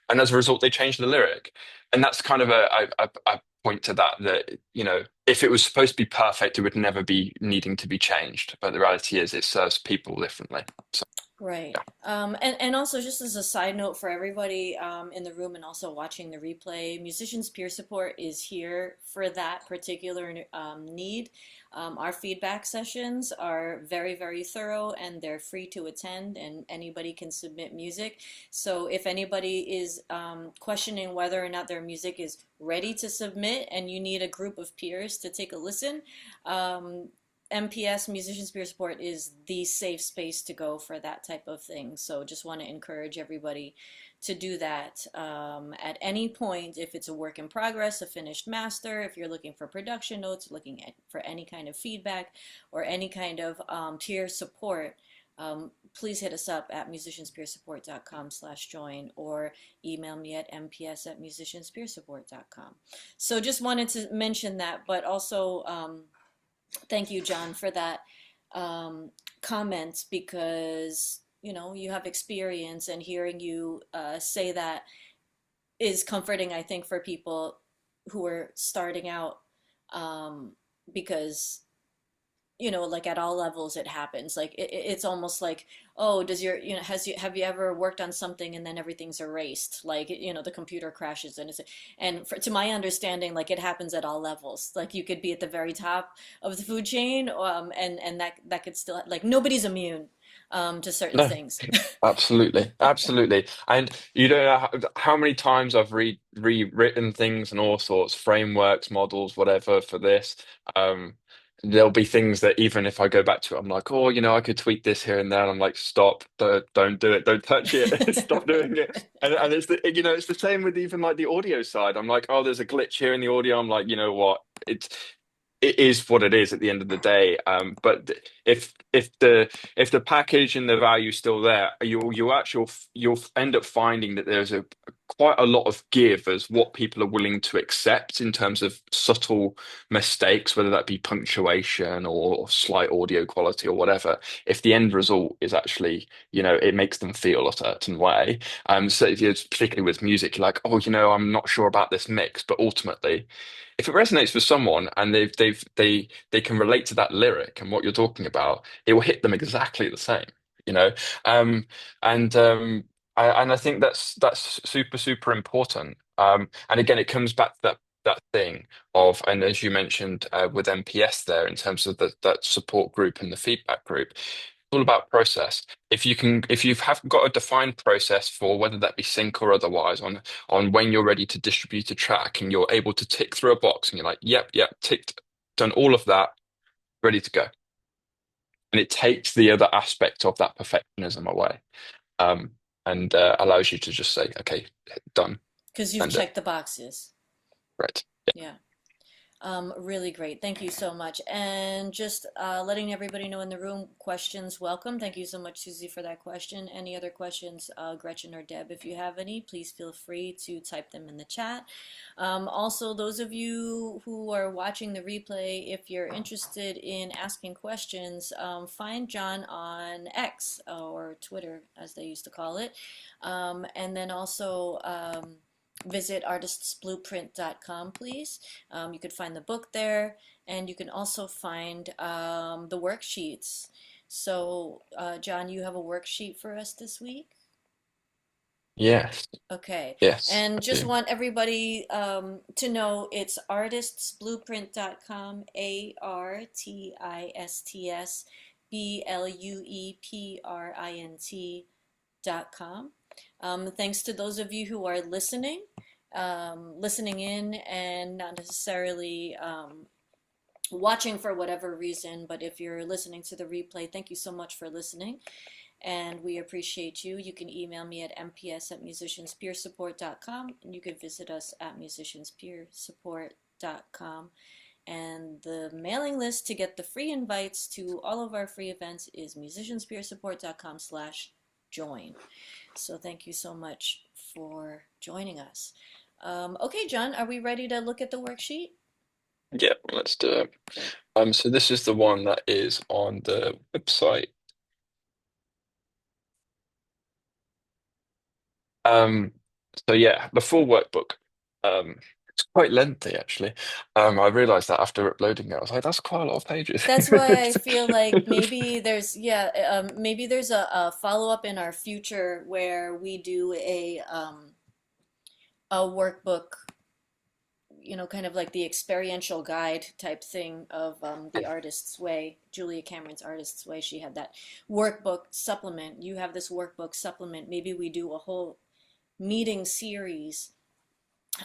and as a result, they changed the lyric. And that's kind of a point to that if it was supposed to be perfect, it would never be needing to be changed. But the reality is, it serves people differently. So right. yeah. And also, just as a side note for everybody in the room and also watching the replay, Musicians Peer Support is here for that particular need. Our feedback sessions are very, very thorough and they're free to attend, and anybody can submit music. So if anybody is questioning whether or not their music is ready to submit and you need a group of peers to take a listen, um, MPS Musicians Peer Support is the safe space to go for that type of thing. So just want to encourage everybody to do that at any point. If it's a work in progress, a finished master, if you're looking for production notes, looking for any kind of feedback or any kind of tier support, please hit us up at musicianspeersupport.com/join or email me at mps@musicianspeersupport.com. So just wanted to mention that, but also thank you, John, for that comment, because you have experience, and hearing you say that is comforting, I think, for people who are starting out, um, because like at all levels it happens. Like it's almost like, oh, does your have you ever worked on something and then everything's erased, like the computer crashes, to my understanding, like it happens at all levels. Like you could be at the very top of the food chain, and that could still, like, nobody's immune to certain No, things. absolutely, absolutely. And you don't know how many times I've rewritten things and all sorts, frameworks, models, whatever for this. Um, there'll be things that even if I go back to it, I'm like, oh, I could tweak this here and there. And I'm like, stop, don't do it, don't touch it, stop doing it. And it's the same with even like the audio side. I'm like, oh, there's a glitch here in the audio. I'm like, you know what? It is what it is at the end of the day. But if the package and the value is still there, you'll end up finding that there's a quite a lot of give as what people are willing to accept in terms of subtle mistakes, whether that be punctuation or slight audio quality or whatever. If the end result is actually, it makes them feel a certain way. So if you're particularly with music, you're like, oh, I'm not sure about this mix, but ultimately, if it resonates with someone and they can relate to that lyric and what you're talking about, it will hit them exactly the same, you know. Um, and I think that's super super important. And again, it comes back to that thing of, and as you mentioned with MPS there, in terms of that support group and the feedback group, all about process. If you have got a defined process for whether that be sync or otherwise on when you're ready to distribute a track, and you're able to tick through a box and you're like, yep, ticked, done all of that, ready to go. And it takes the other aspect of that perfectionism away, um, and allows you to just say, okay, done, Because you've and it, checked the boxes. right. Yeah. Really great. Thank you so much. And just letting everybody know in the room, questions welcome. Thank you so much, Susie, for that question. Any other questions, Gretchen or Deb, if you have any, please feel free to type them in the chat. Also, those of you who are watching the replay, if you're interested in asking questions, find John on X, or Twitter, as they used to call it. And then also visit artistsblueprint.com, please. You could find the book there, and you can also find the worksheets. So, John, you have a worksheet for us this week? Yes. Okay. Yes, I And just do. want everybody to know it's artistsblueprint.com, artistsblueprint.com. Thanks to those of you who are listening in and not necessarily watching for whatever reason, but if you're listening to the replay, thank you so much for listening and we appreciate you. You can email me at mps@musicianspeersupport.com and you can visit us at musicianspeersupport.com. And the mailing list to get the free invites to all of our free events is musicianspeersupport.com/join. So thank you so much for joining us. Okay, John, are we ready to look at the worksheet? Yeah, let's do it. So this is the one that is on the website. Um, so yeah, the full workbook. It's quite lengthy actually. I realized that after uploading it, I was like, that's quite a lot of pages. That's why I feel like maybe there's yeah maybe there's a follow up in our future where we do a workbook, you know, kind of like the experiential guide type thing of the Artist's Way, Julia Cameron's Artist's Way. She had that workbook supplement. You have this workbook supplement. Maybe we do a whole meeting series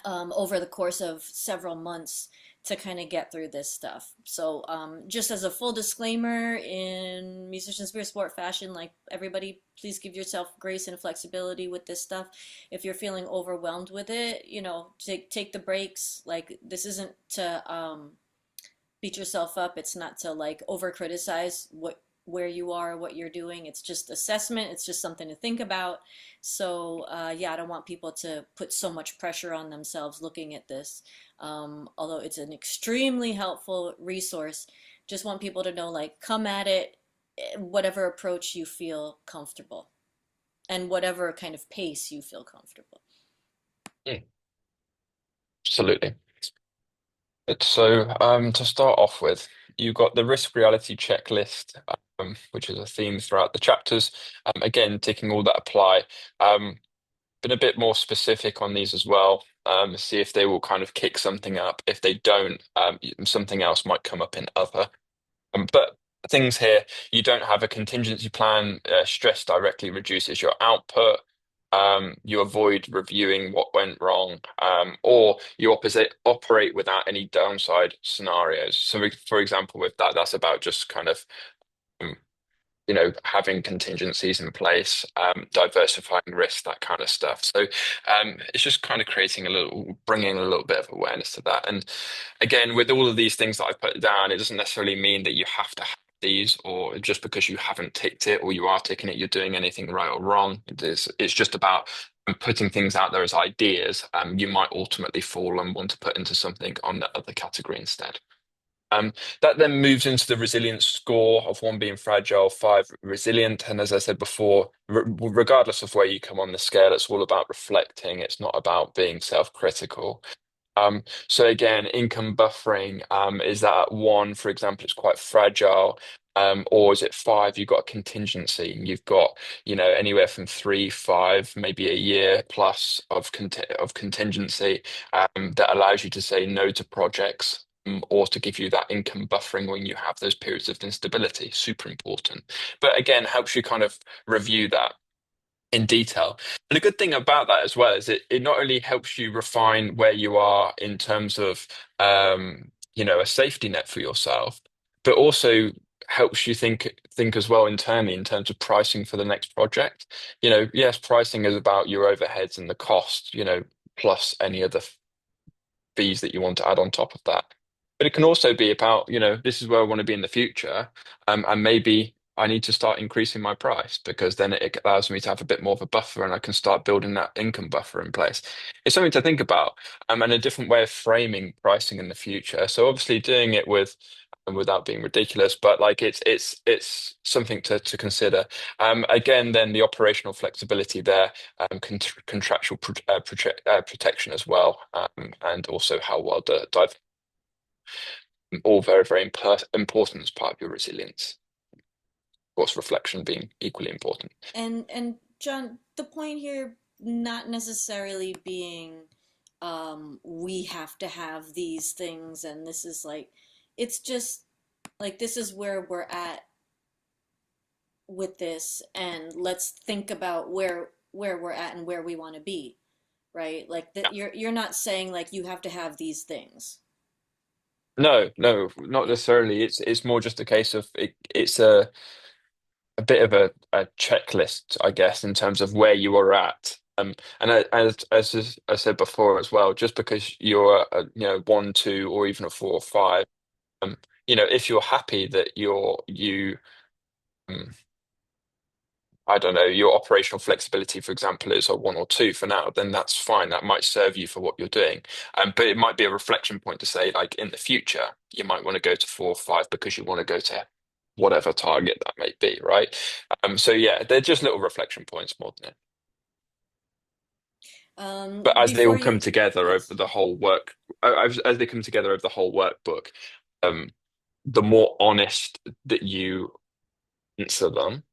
over the course of several months to kind of get through this stuff. So, just as a full disclaimer, in musician spirit sport fashion, like everybody, please give yourself grace and flexibility with this stuff. If you're feeling overwhelmed with it, you know, take the breaks. Like this isn't to beat yourself up. It's not to like over criticize what where you are, what you're doing. It's just assessment. It's just something to think about. So yeah, I don't want people to put so much pressure on themselves looking at this. Although it's an extremely helpful resource, just want people to know like come at it whatever approach you feel comfortable and whatever kind of pace you feel comfortable. Mm, absolutely. So, to start off with, you've got the risk reality checklist, which is a theme throughout the chapters. Again, ticking all that apply. Been a bit more specific on these as well. See if they will kind of kick something up. If they don't, something else might come up in other. But things here, you don't have a contingency plan. Stress directly reduces your output. You avoid reviewing what went wrong, or you operate without any downside scenarios. So, for example, with that, that's about just kind of um, having contingencies in place, diversifying risk, that kind of stuff. So it's just kind of bringing a little bit of awareness to that. And again, with all of these things that I put down, it doesn't necessarily mean that you have to have these, or just because you haven't ticked it or you are ticking it, you're doing anything right or wrong. It's just about putting things out there as ideas. You might ultimately fall and want to put into something on the other category instead. Um, that then moves into the resilience score of one being fragile, five resilient. And as I said before, regardless of where you come on the scale, it's all about reflecting. It's not about being self-critical. So again, income buffering, is that at one, for example, it's quite fragile. Or is it five? You've got a contingency. You've got, anywhere from 3, 5, maybe a year plus of contingency, that allows you to say no to projects, or to give you that income buffering when you have those periods of instability. Super important. But again, helps you kind of review that in detail. And the good thing about that as well is it not only helps you refine where you are in terms of a safety net for yourself, but also helps you think as well internally in terms of pricing for the next project. Yes, pricing is about your overheads and the cost, plus any other fees that you want to add on top of that. But it can also be about, this is where I want to be in the future. And maybe I need to start increasing my price because then it allows me to have a bit more of a buffer and I can start building that income buffer in place. It's something to think about, and a different way of framing pricing in the future. So obviously doing it without being ridiculous, but like it's something to consider. Again, then the operational flexibility there, contractual protection as well, and also how well dive, all very, very important as part of your resilience. Of course, reflection being equally important. And John, the point here not necessarily being we have to have these things and this is like it's just like this is where we're at with this and let's think about where we're at and where we want to be, right? Like that you're not saying like you have to have these things. No, no, not Yeah. necessarily. It's more just a case of it's a bit of a checklist, I guess, in terms of where you are at. And as I said before as well, just because you're a, one, two, or even a four or five, um, if you're happy that um, I don't know, your operational flexibility, for example, is a one or two for now, then that's fine. That might serve you for what you're doing. But it might be a reflection point to say, like in the future, you might want to go to four or five because you want to go to whatever target that may be, right? So yeah, they're just little reflection points more than it. But as they Before all come you, together over yes. the whole as they come together over the whole workbook, um, the more honest that you answer them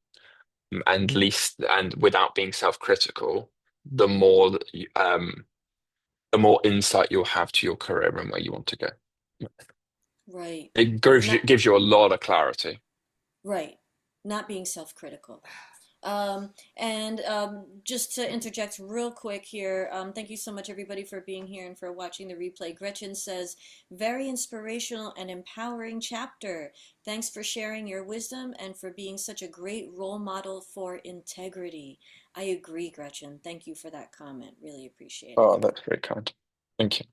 and least and without being self-critical, the more insight you'll have to your career and where you want to go. Right. It gives you a lot of clarity. Right. Not being self-critical. And just to interject real quick here, thank you so much, everybody, for being here and for watching the replay. Gretchen says, very inspirational and empowering chapter. Thanks for sharing your wisdom and for being such a great role model for integrity. I agree, Gretchen. Thank you for that comment. Really appreciate it. Oh, that's very kind. Thank you.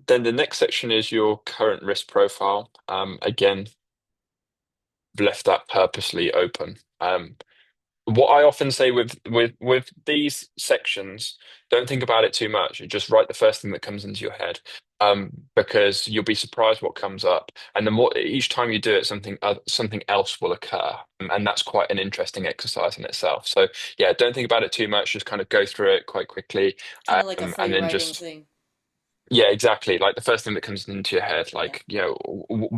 Then the next section is your current risk profile. Again, I've left that purposely open. What I often say with these sections, don't think about it too much. You just write the first thing that comes into your head, because you'll be surprised what comes up. And the more each time you do it, something else will occur, and that's quite an interesting exercise in itself. So yeah, don't think about it too much. Just kind of go through it quite quickly, Kind of like a and free then writing just thing. yeah, exactly. Like the first thing that comes into your head, Yeah.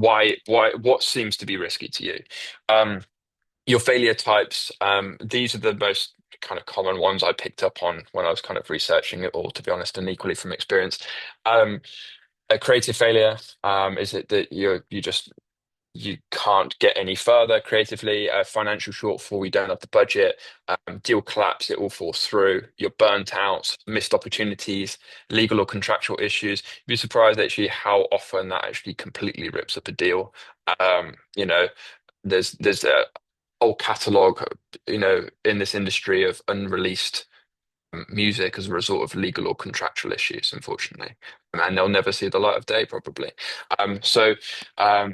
like what seems to be risky to you. Um, your failure types, these are the most kind of common ones I picked up on when I was kind of researching it all, to be honest, and equally from experience. Um, a creative failure, is it that you can't get any further creatively? A financial shortfall, you don't have the budget, deal collapse, it all falls through, you're burnt out, missed opportunities, legal or contractual issues. You'd be surprised actually how often that actually completely rips up a deal. There's a whole catalog, in this industry of unreleased music as a result of legal or contractual issues, unfortunately, and they'll never see the light of day, probably.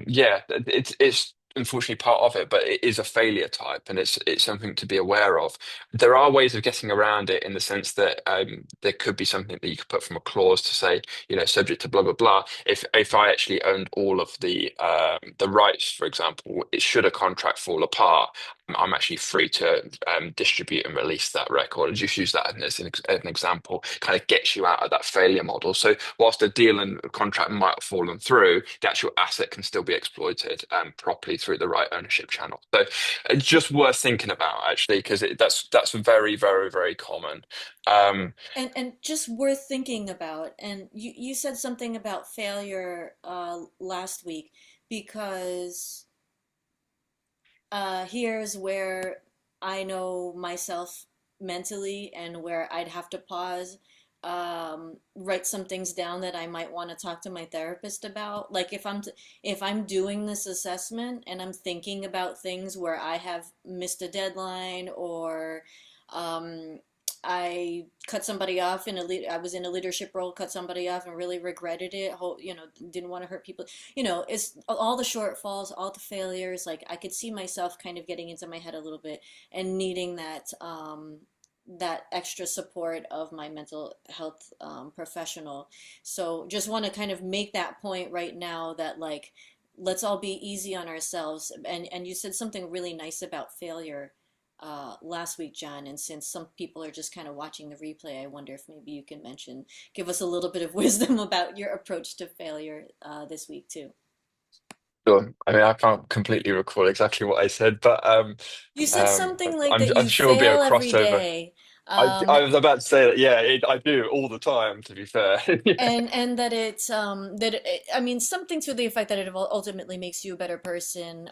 Yeah, it's unfortunately part of it, but it is a failure type, and it's something to be aware of. There are ways of getting around it in the sense that there could be something that you could put from a clause to say, subject to blah blah blah. If I actually owned all of the rights, for example, should a contract fall apart, I'm actually free to distribute and release that record. And just use that as an example, kind of gets you out of that failure model. So whilst the deal and contract might have fallen through, the actual asset can still be exploited properly through the right ownership channel. So it's just worth thinking about actually, because that's very, very, very common. Um, And just worth thinking about. And you said something about failure last week because here's where I know myself mentally and where I'd have to pause, write some things down that I might want to talk to my therapist about. Like if I'm doing this assessment and I'm thinking about things where I have missed a deadline or um, I cut somebody off I was in a leadership role, cut somebody off and really regretted it, didn't want to hurt people, it's all the shortfalls, all the failures. Like I could see myself kind of getting into my head a little bit and needing that extra support of my mental health professional. So just want to kind of make that point right now that like let's all be easy on ourselves. And you said something really nice about failure last week, John. And since some people are just kind of watching the replay, I wonder if maybe you can give us a little bit of wisdom about your approach to failure this week too. Sure. I mean, I can't completely recall exactly what I said, but You said something like that I'm you sure it'll be a fail every crossover. day. I was about to say that, yeah, I do all the time, to be fair. Yeah. And that it's I mean something to the effect that it ultimately makes you a better person.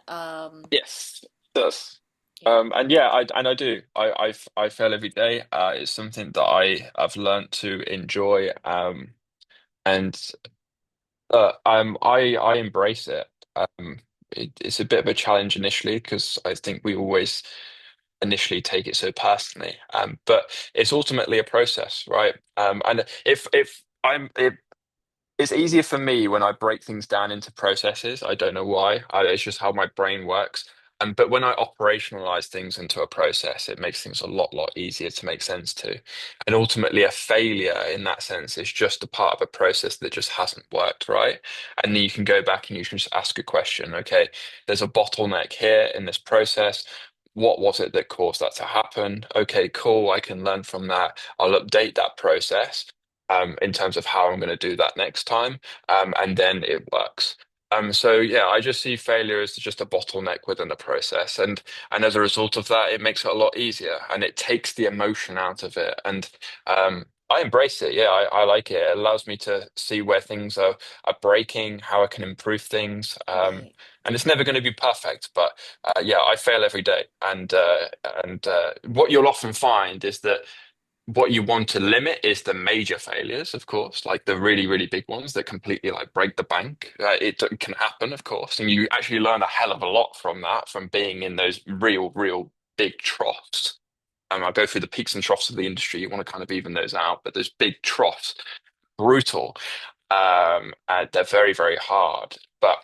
Yes, it does. Yeah, And yeah, I do. I fail every day. It's something that I've learned to enjoy. And I embrace it. It's a bit of a challenge initially because I think we always initially take it so personally. But it's ultimately a process, right? And if I'm if it's easier for me when I break things down into processes. I don't know why. It's just how my brain works. But when I operationalize things into a process, it makes things a lot easier to make sense to. And ultimately, a failure in that sense is just a part of a process that just hasn't worked, right? And then you can go back and you can just ask a question. Okay, there's a bottleneck here in this process. What was it that caused that to happen? Okay, cool. I can learn from that. I'll update that process in terms of how I'm going to do that next time, and then it works. So yeah, I just see failure as just a bottleneck within the process, and as a result of that, it makes it a lot easier, and it takes the emotion out of it, and I embrace it. Yeah, I like it. It allows me to see where things are breaking, how I can improve things. right. And it's never going to be perfect, but yeah, I fail every day, and what you'll often find is that what you want to limit is the major failures, of course, like the really big ones that completely like break the bank. It can happen, of course, and you actually learn a hell of a lot from that, from being in those real big troughs. I'll go through the peaks and troughs of the industry. You want to kind of even those out, but those big troughs, brutal. And they're very hard, but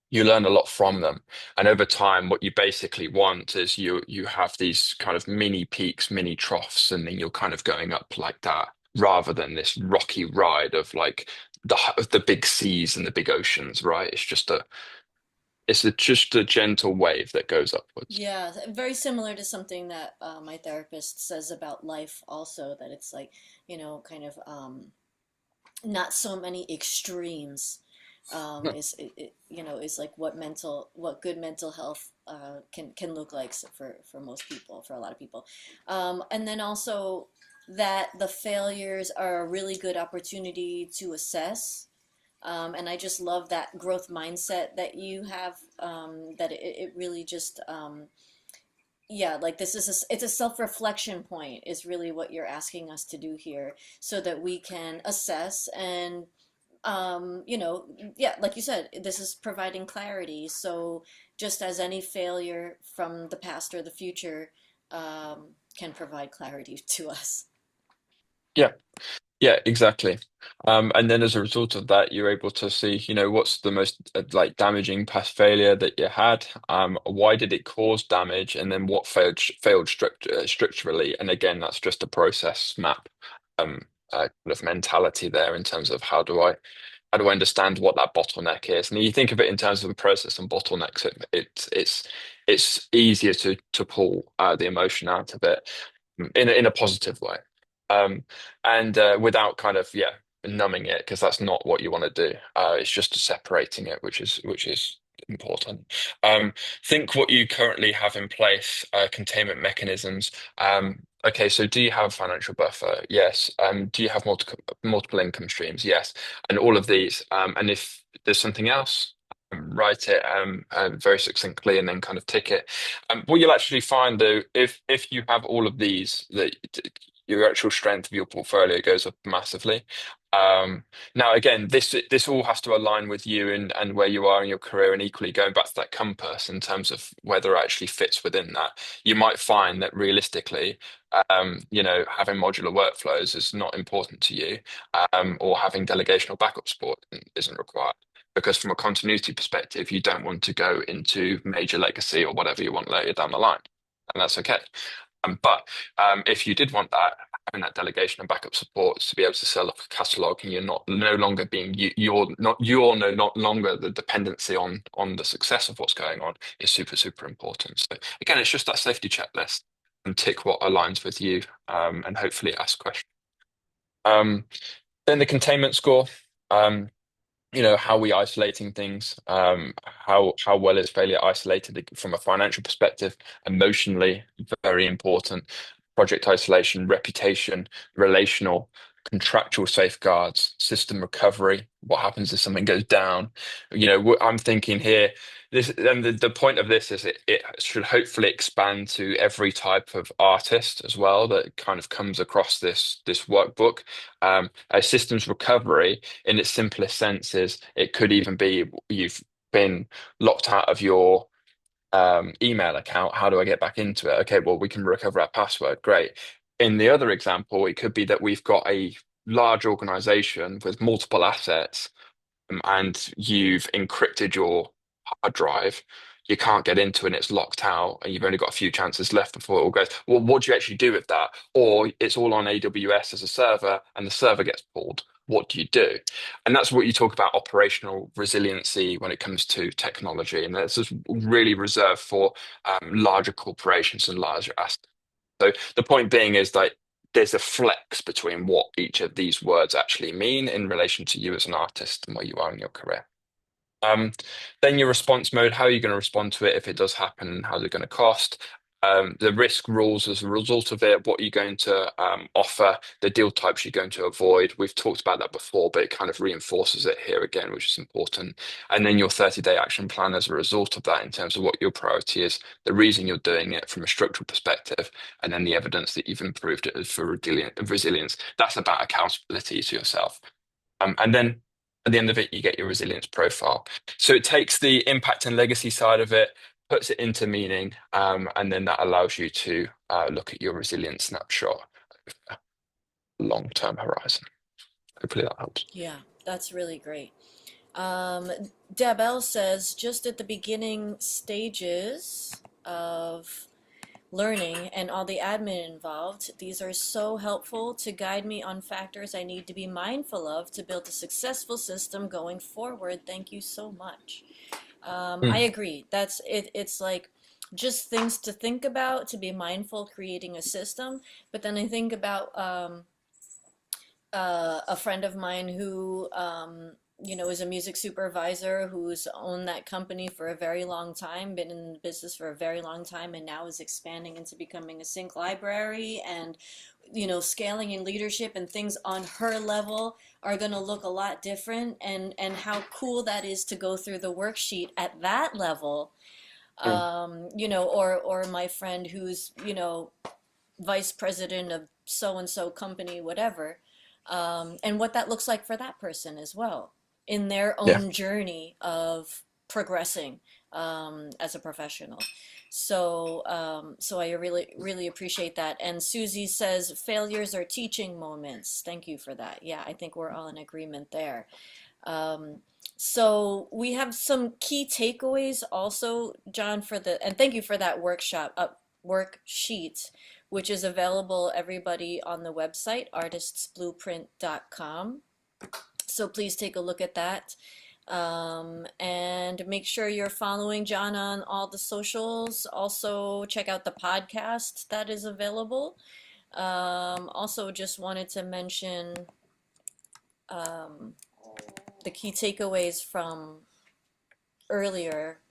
you learn a lot from them. And over time, what you basically want is you have these kind of mini peaks, mini troughs, and then you're kind of going up like that, rather than this rocky ride of like the big seas and the big oceans, right? Just a gentle wave that goes upwards. Yeah, very similar to something that my therapist says about life also, that it's like, kind of not so many extremes is like what good mental health can look like for most people, for a lot of people. And then also that the failures are a really good opportunity to assess. And I just love that growth mindset that you have, that it really just, yeah, like it's a self-reflection point is really what you're asking us to do here, so that we can assess and, yeah, like you said, this is providing clarity. So just as any failure from the past or the future, can provide clarity to us. Yeah. Yeah, exactly. And then as a result of that, you're able to see, what's the most like damaging past failure that you had. Why did it cause damage, and then what failed structurally. And again, that's just a process map, kind of mentality there in terms of how do I understand what that bottleneck is. And you think of it in terms of a process and bottlenecks, it's easier to pull the emotion out of it in a positive way. Um, and without kind of numbing it, because that's not what you want to do. It's just separating it, which is important. Um, think what you currently have in place, containment mechanisms. Okay, so do you have financial buffer? Yes. Do you have multiple income streams? Yes. And all of these. And if there's something else, write it very succinctly and then kind of tick it. What you'll actually find though, if you have all of these, that your actual strength of your portfolio goes up massively. Um, Now, again, this all has to align with you and where you are in your career, and equally going back to that compass in terms of whether it actually fits within that. You might find that realistically, having modular workflows is not important to you, or having delegation or backup support isn't required. Because from a continuity perspective, you don't want to go into major legacy or whatever you want later down the line, and that's okay. But if you did want that, having that delegation and backup support to be able to sell off a catalog, and you're not no longer being you're no not longer the dependency on the success of what's going on, is super important. So again, it's just that safety checklist, and tick what aligns with you, and hopefully ask questions. Um, then the containment score. Um, how are we isolating things? How well is failure isolated from a financial perspective? Emotionally, very important. Project isolation, reputation, relational, contractual safeguards, system recovery. What happens if something goes down? I'm thinking here. This and the point of this is it should hopefully expand to every type of artist as well that kind of comes across this workbook. A systems recovery in its simplest sense is it could even be you've been locked out of your email account. How do I get back into it? Okay, well, we can recover our password. Great. In the other example, it could be that we've got a large organization with multiple assets, and you've encrypted your hard drive. You can't get into it and it's locked out, and you've only got a few chances left before it all goes. Well, what do you actually do with that? Or it's all on AWS as a server and the server gets pulled. What do you do? And that's what you talk about operational resiliency when it comes to technology. And that's just really reserved for larger corporations and larger assets. So the point being is that there's a flex between what each of these words actually mean in relation to you as an artist and where you are in your career. Um, then your response mode, how are you going to respond to it if it does happen? How's it going to cost? The risk rules as a result of it, what you're going to offer, the deal types you're going to avoid. We've talked about that before, but it kind of reinforces it here again, which is important. And then your 30-day action plan as a result of that in terms of what your priority is, the reason you're doing it from a structural perspective, and then the evidence that you've improved it for resilience. That's about accountability to yourself. And then at the end of it, you get your resilience profile. So it takes the impact and legacy side of it, puts it into meaning, and then that allows you to look at your resilience snapshot, long-term horizon. Hopefully that helps. Yeah, that's really great. Um, Deb L says, just at the beginning stages of learning and all the admin involved, these are so helpful to guide me on factors I need to be mindful of to build a successful system going forward. Thank you so much. I Mm. agree. That's it. It's like just things to think about, to be mindful creating a system. But then I think about a friend of mine who, is a music supervisor who's owned that company for a very long time, been in the business for a very long time, and now is expanding into becoming a sync library and, scaling in leadership and things on her level are going to look a lot different. And how cool that is to go through the worksheet at that level. Mm. Or my friend who's, vice president of so and so company, whatever, and what that looks like for that person as well in their Yeah. own journey of progressing as a professional. So I really, really appreciate that. And Susie says, failures are teaching moments. Thank you for that. Yeah, I think we're all in agreement there. Um, so we have some key takeaways also, John, and thank you for that worksheet, which is available everybody on the website, artistsblueprint.com. So please take a look at that. And make sure you're following John on all the socials. Also, check out the podcast that is available. Also, just wanted to mention um, the key takeaways from earlier,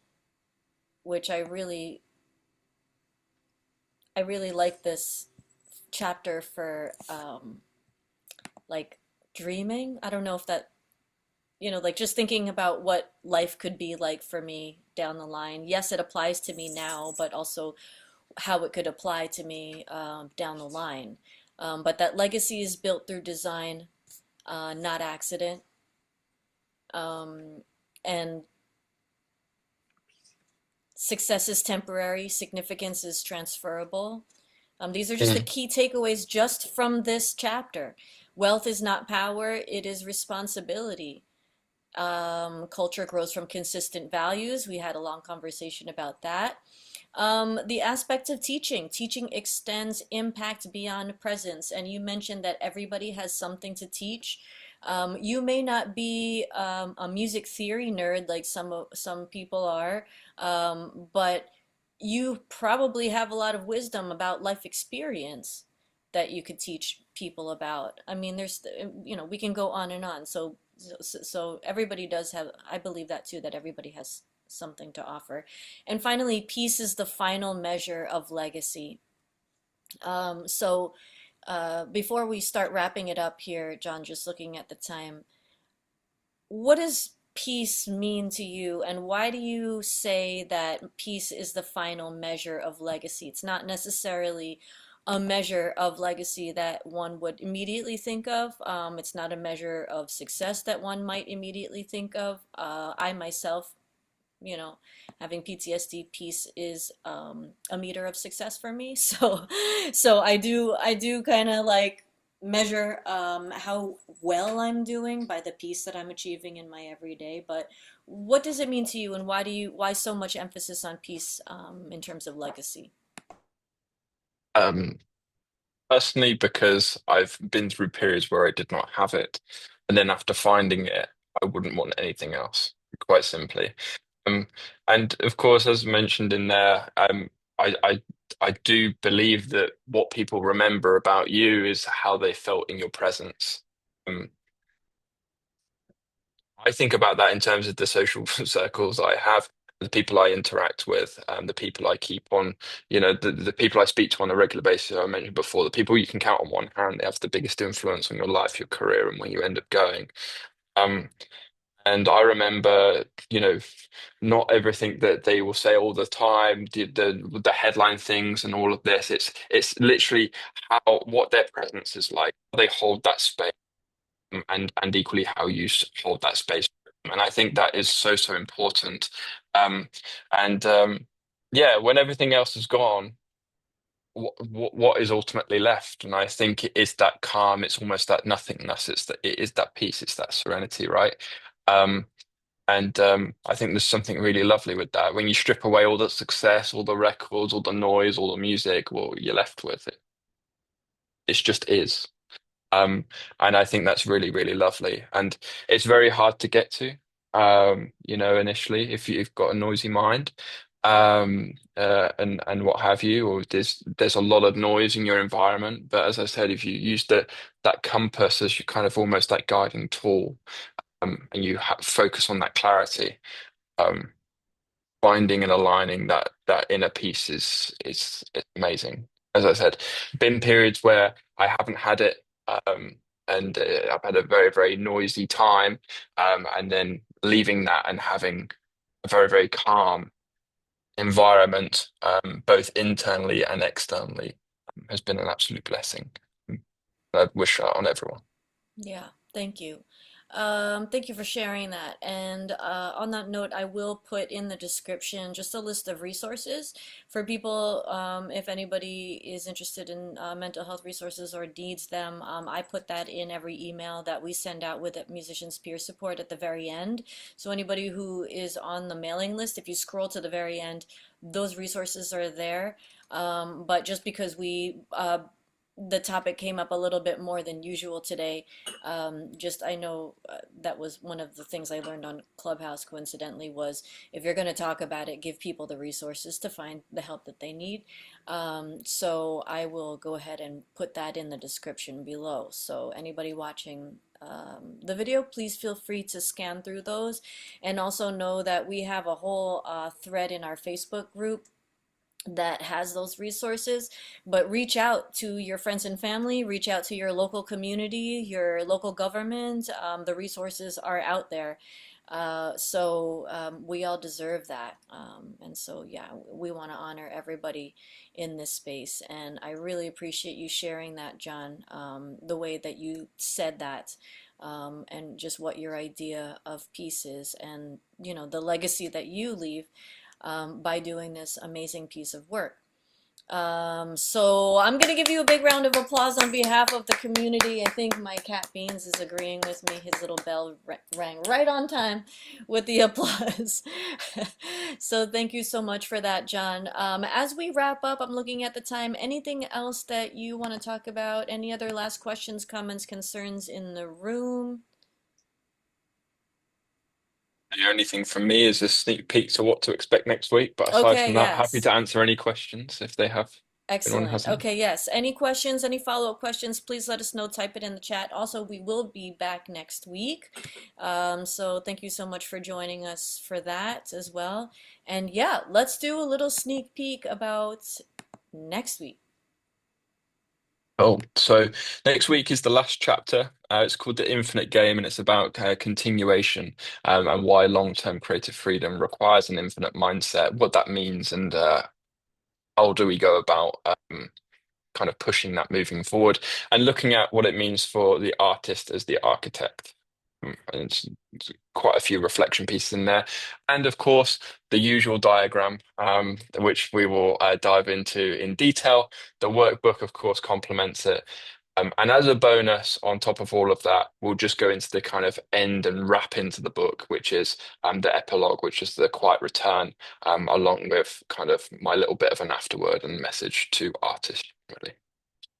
which I really like this chapter for like dreaming. I don't know if that, like just thinking about what life could be like for me down the line. Yes, it applies to me now, but also how it could apply to me down the line. But that legacy is built through design, not accident. And success is temporary, significance is transferable. These are just the Mm. key takeaways just from this chapter. Wealth is not power, it is responsibility. Culture grows from consistent values. We had a long conversation about that. The aspect of teaching. Teaching extends impact beyond presence. And you mentioned that everybody has something to teach. You may not be a music theory nerd like some people are, but you probably have a lot of wisdom about life experience that you could teach people about. I mean, we can go on and on. So So everybody does have, I believe that too, that everybody has something to offer. And finally, peace is the final measure of legacy. Before we start wrapping it up here, John, just looking at the time, what does peace mean to you, and why do you say that peace is the final measure of legacy? It's not necessarily a measure of legacy that one would immediately think of. It's not a measure of success that one might immediately think of. I myself, you know, having PTSD, peace is a meter of success for me. So I do kind of like measure how well I'm doing by the peace that I'm achieving in my everyday. But what does it mean to you, and why so much emphasis on peace in terms of legacy? Um, Personally, because I've been through periods where I did not have it, and then after finding it, I wouldn't want anything else, quite simply. Um, and of course, as mentioned in there, I do believe that what people remember about you is how they felt in your presence. Um, I think about that in terms of the social circles I have, the people I interact with, the people I keep on, the people I speak to on a regular basis. I mentioned before, the people you can count on one hand, they have the biggest influence on your life, your career, and where you end up going. Um, and I remember, not everything that they will say all the time, the headline things and all of this. It's literally how what their presence is like. They hold that space, and equally how you hold that space. And I think that is so, so important. Um, and Yeah, when everything else is gone, what is ultimately left? And I think it is that calm. It's almost that nothingness. It is that peace. It's that serenity, right? Um, I think there's something really lovely with that. When you strip away all the success, all the records, all the noise, all the music, what you're left with, it just is. Um, and I think that's really, really lovely. And it's very hard to get to, initially if you've got a noisy mind, and what have you, or there's a lot of noise in your environment. But as I said, if you use that compass as your kind of almost like guiding tool, and you focus on that clarity, um, finding and aligning that inner peace is amazing. As I said, been periods where I haven't had it, and I've had a very, very noisy time, and then leaving that and having a very, very calm environment, both internally and externally, has been an absolute blessing. I wish that on everyone. Yeah, thank you. Thank you for sharing that. And on that note, I will put in the description just a list of resources for people. If anybody is interested in mental health resources or needs them, I put that in every email that we send out with Musicians Peer Support at the very end. So anybody who is on the mailing list, if you scroll to the very end, those resources are there. But just because the topic came up a little bit more than usual today. Just I know that was one of the things I learned on Clubhouse coincidentally was if you're going to talk about it, give people the resources to find the help that they need. So I will go ahead and put that in the description below. So anybody watching the video, please feel free to scan through those, and also know that we have a whole thread in our Facebook group that has those resources. But reach out to your friends and family, reach out to your local community, your local government. The resources are out there. We all deserve that. And so, yeah, we want to honor everybody in this space. And I really appreciate you sharing that, John, the way that you said that. And just what your idea of peace is, and the legacy that you leave by doing this amazing piece of work. So I'm going to give you a big round of applause on behalf of the community. I think my cat Beans is agreeing with me. His little bell rang right on time with the applause. So thank you so much for that, John. As we wrap up, I'm looking at the time. Anything else that you want to talk about? Any other last questions, comments, concerns in the room? The only thing from me is a sneak peek to what to expect next week. But aside Okay, from that, happy yes. to answer any questions if they have. Anyone Excellent. has any? Okay, yes. Any questions, any follow-up questions, please let us know. Type it in the chat. Also, we will be back next week. So thank you so much for joining us for that as well. And yeah, let's do a little sneak peek about next week. Oh, so next week is the last chapter. It's called The Infinite Game, and it's about continuation and why long-term creative freedom requires an infinite mindset, what that means, and how do we go about kind of pushing that moving forward and looking at what it means for the artist as the architect. And it's quite a few reflection pieces in there. And of course, the usual diagram, which we will dive into in detail. The workbook, of course, complements it. And as a bonus, on top of all of that, we'll just go into the kind of end and wrap into the book, which is the epilogue, which is the quiet return, along with kind of my little bit of an afterword and message to artists, really.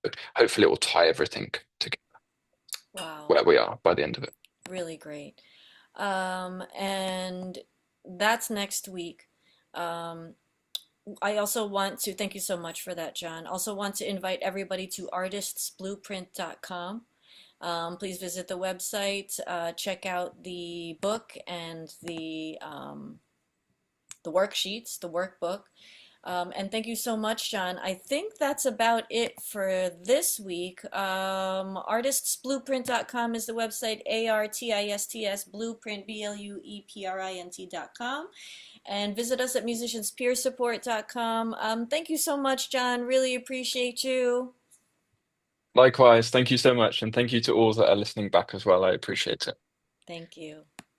But hopefully, it will tie everything together Wow, where we are by the end of it. really great. And that's next week. Um, I also want to thank you so much for that, John. Also want to invite everybody to artistsblueprint.com. Please visit the website, check out the book and the worksheets, the workbook. And thank you so much, John. I think that's about it for this week. Artistsblueprint.com is the website, ARTISTS Blueprint, BLUEPRINT.com. And visit us at musicianspeersupport.com. Thank you so much, John. Really appreciate you. Likewise, thank you so much, and thank you to all that are listening back as well. I appreciate it. Thank you.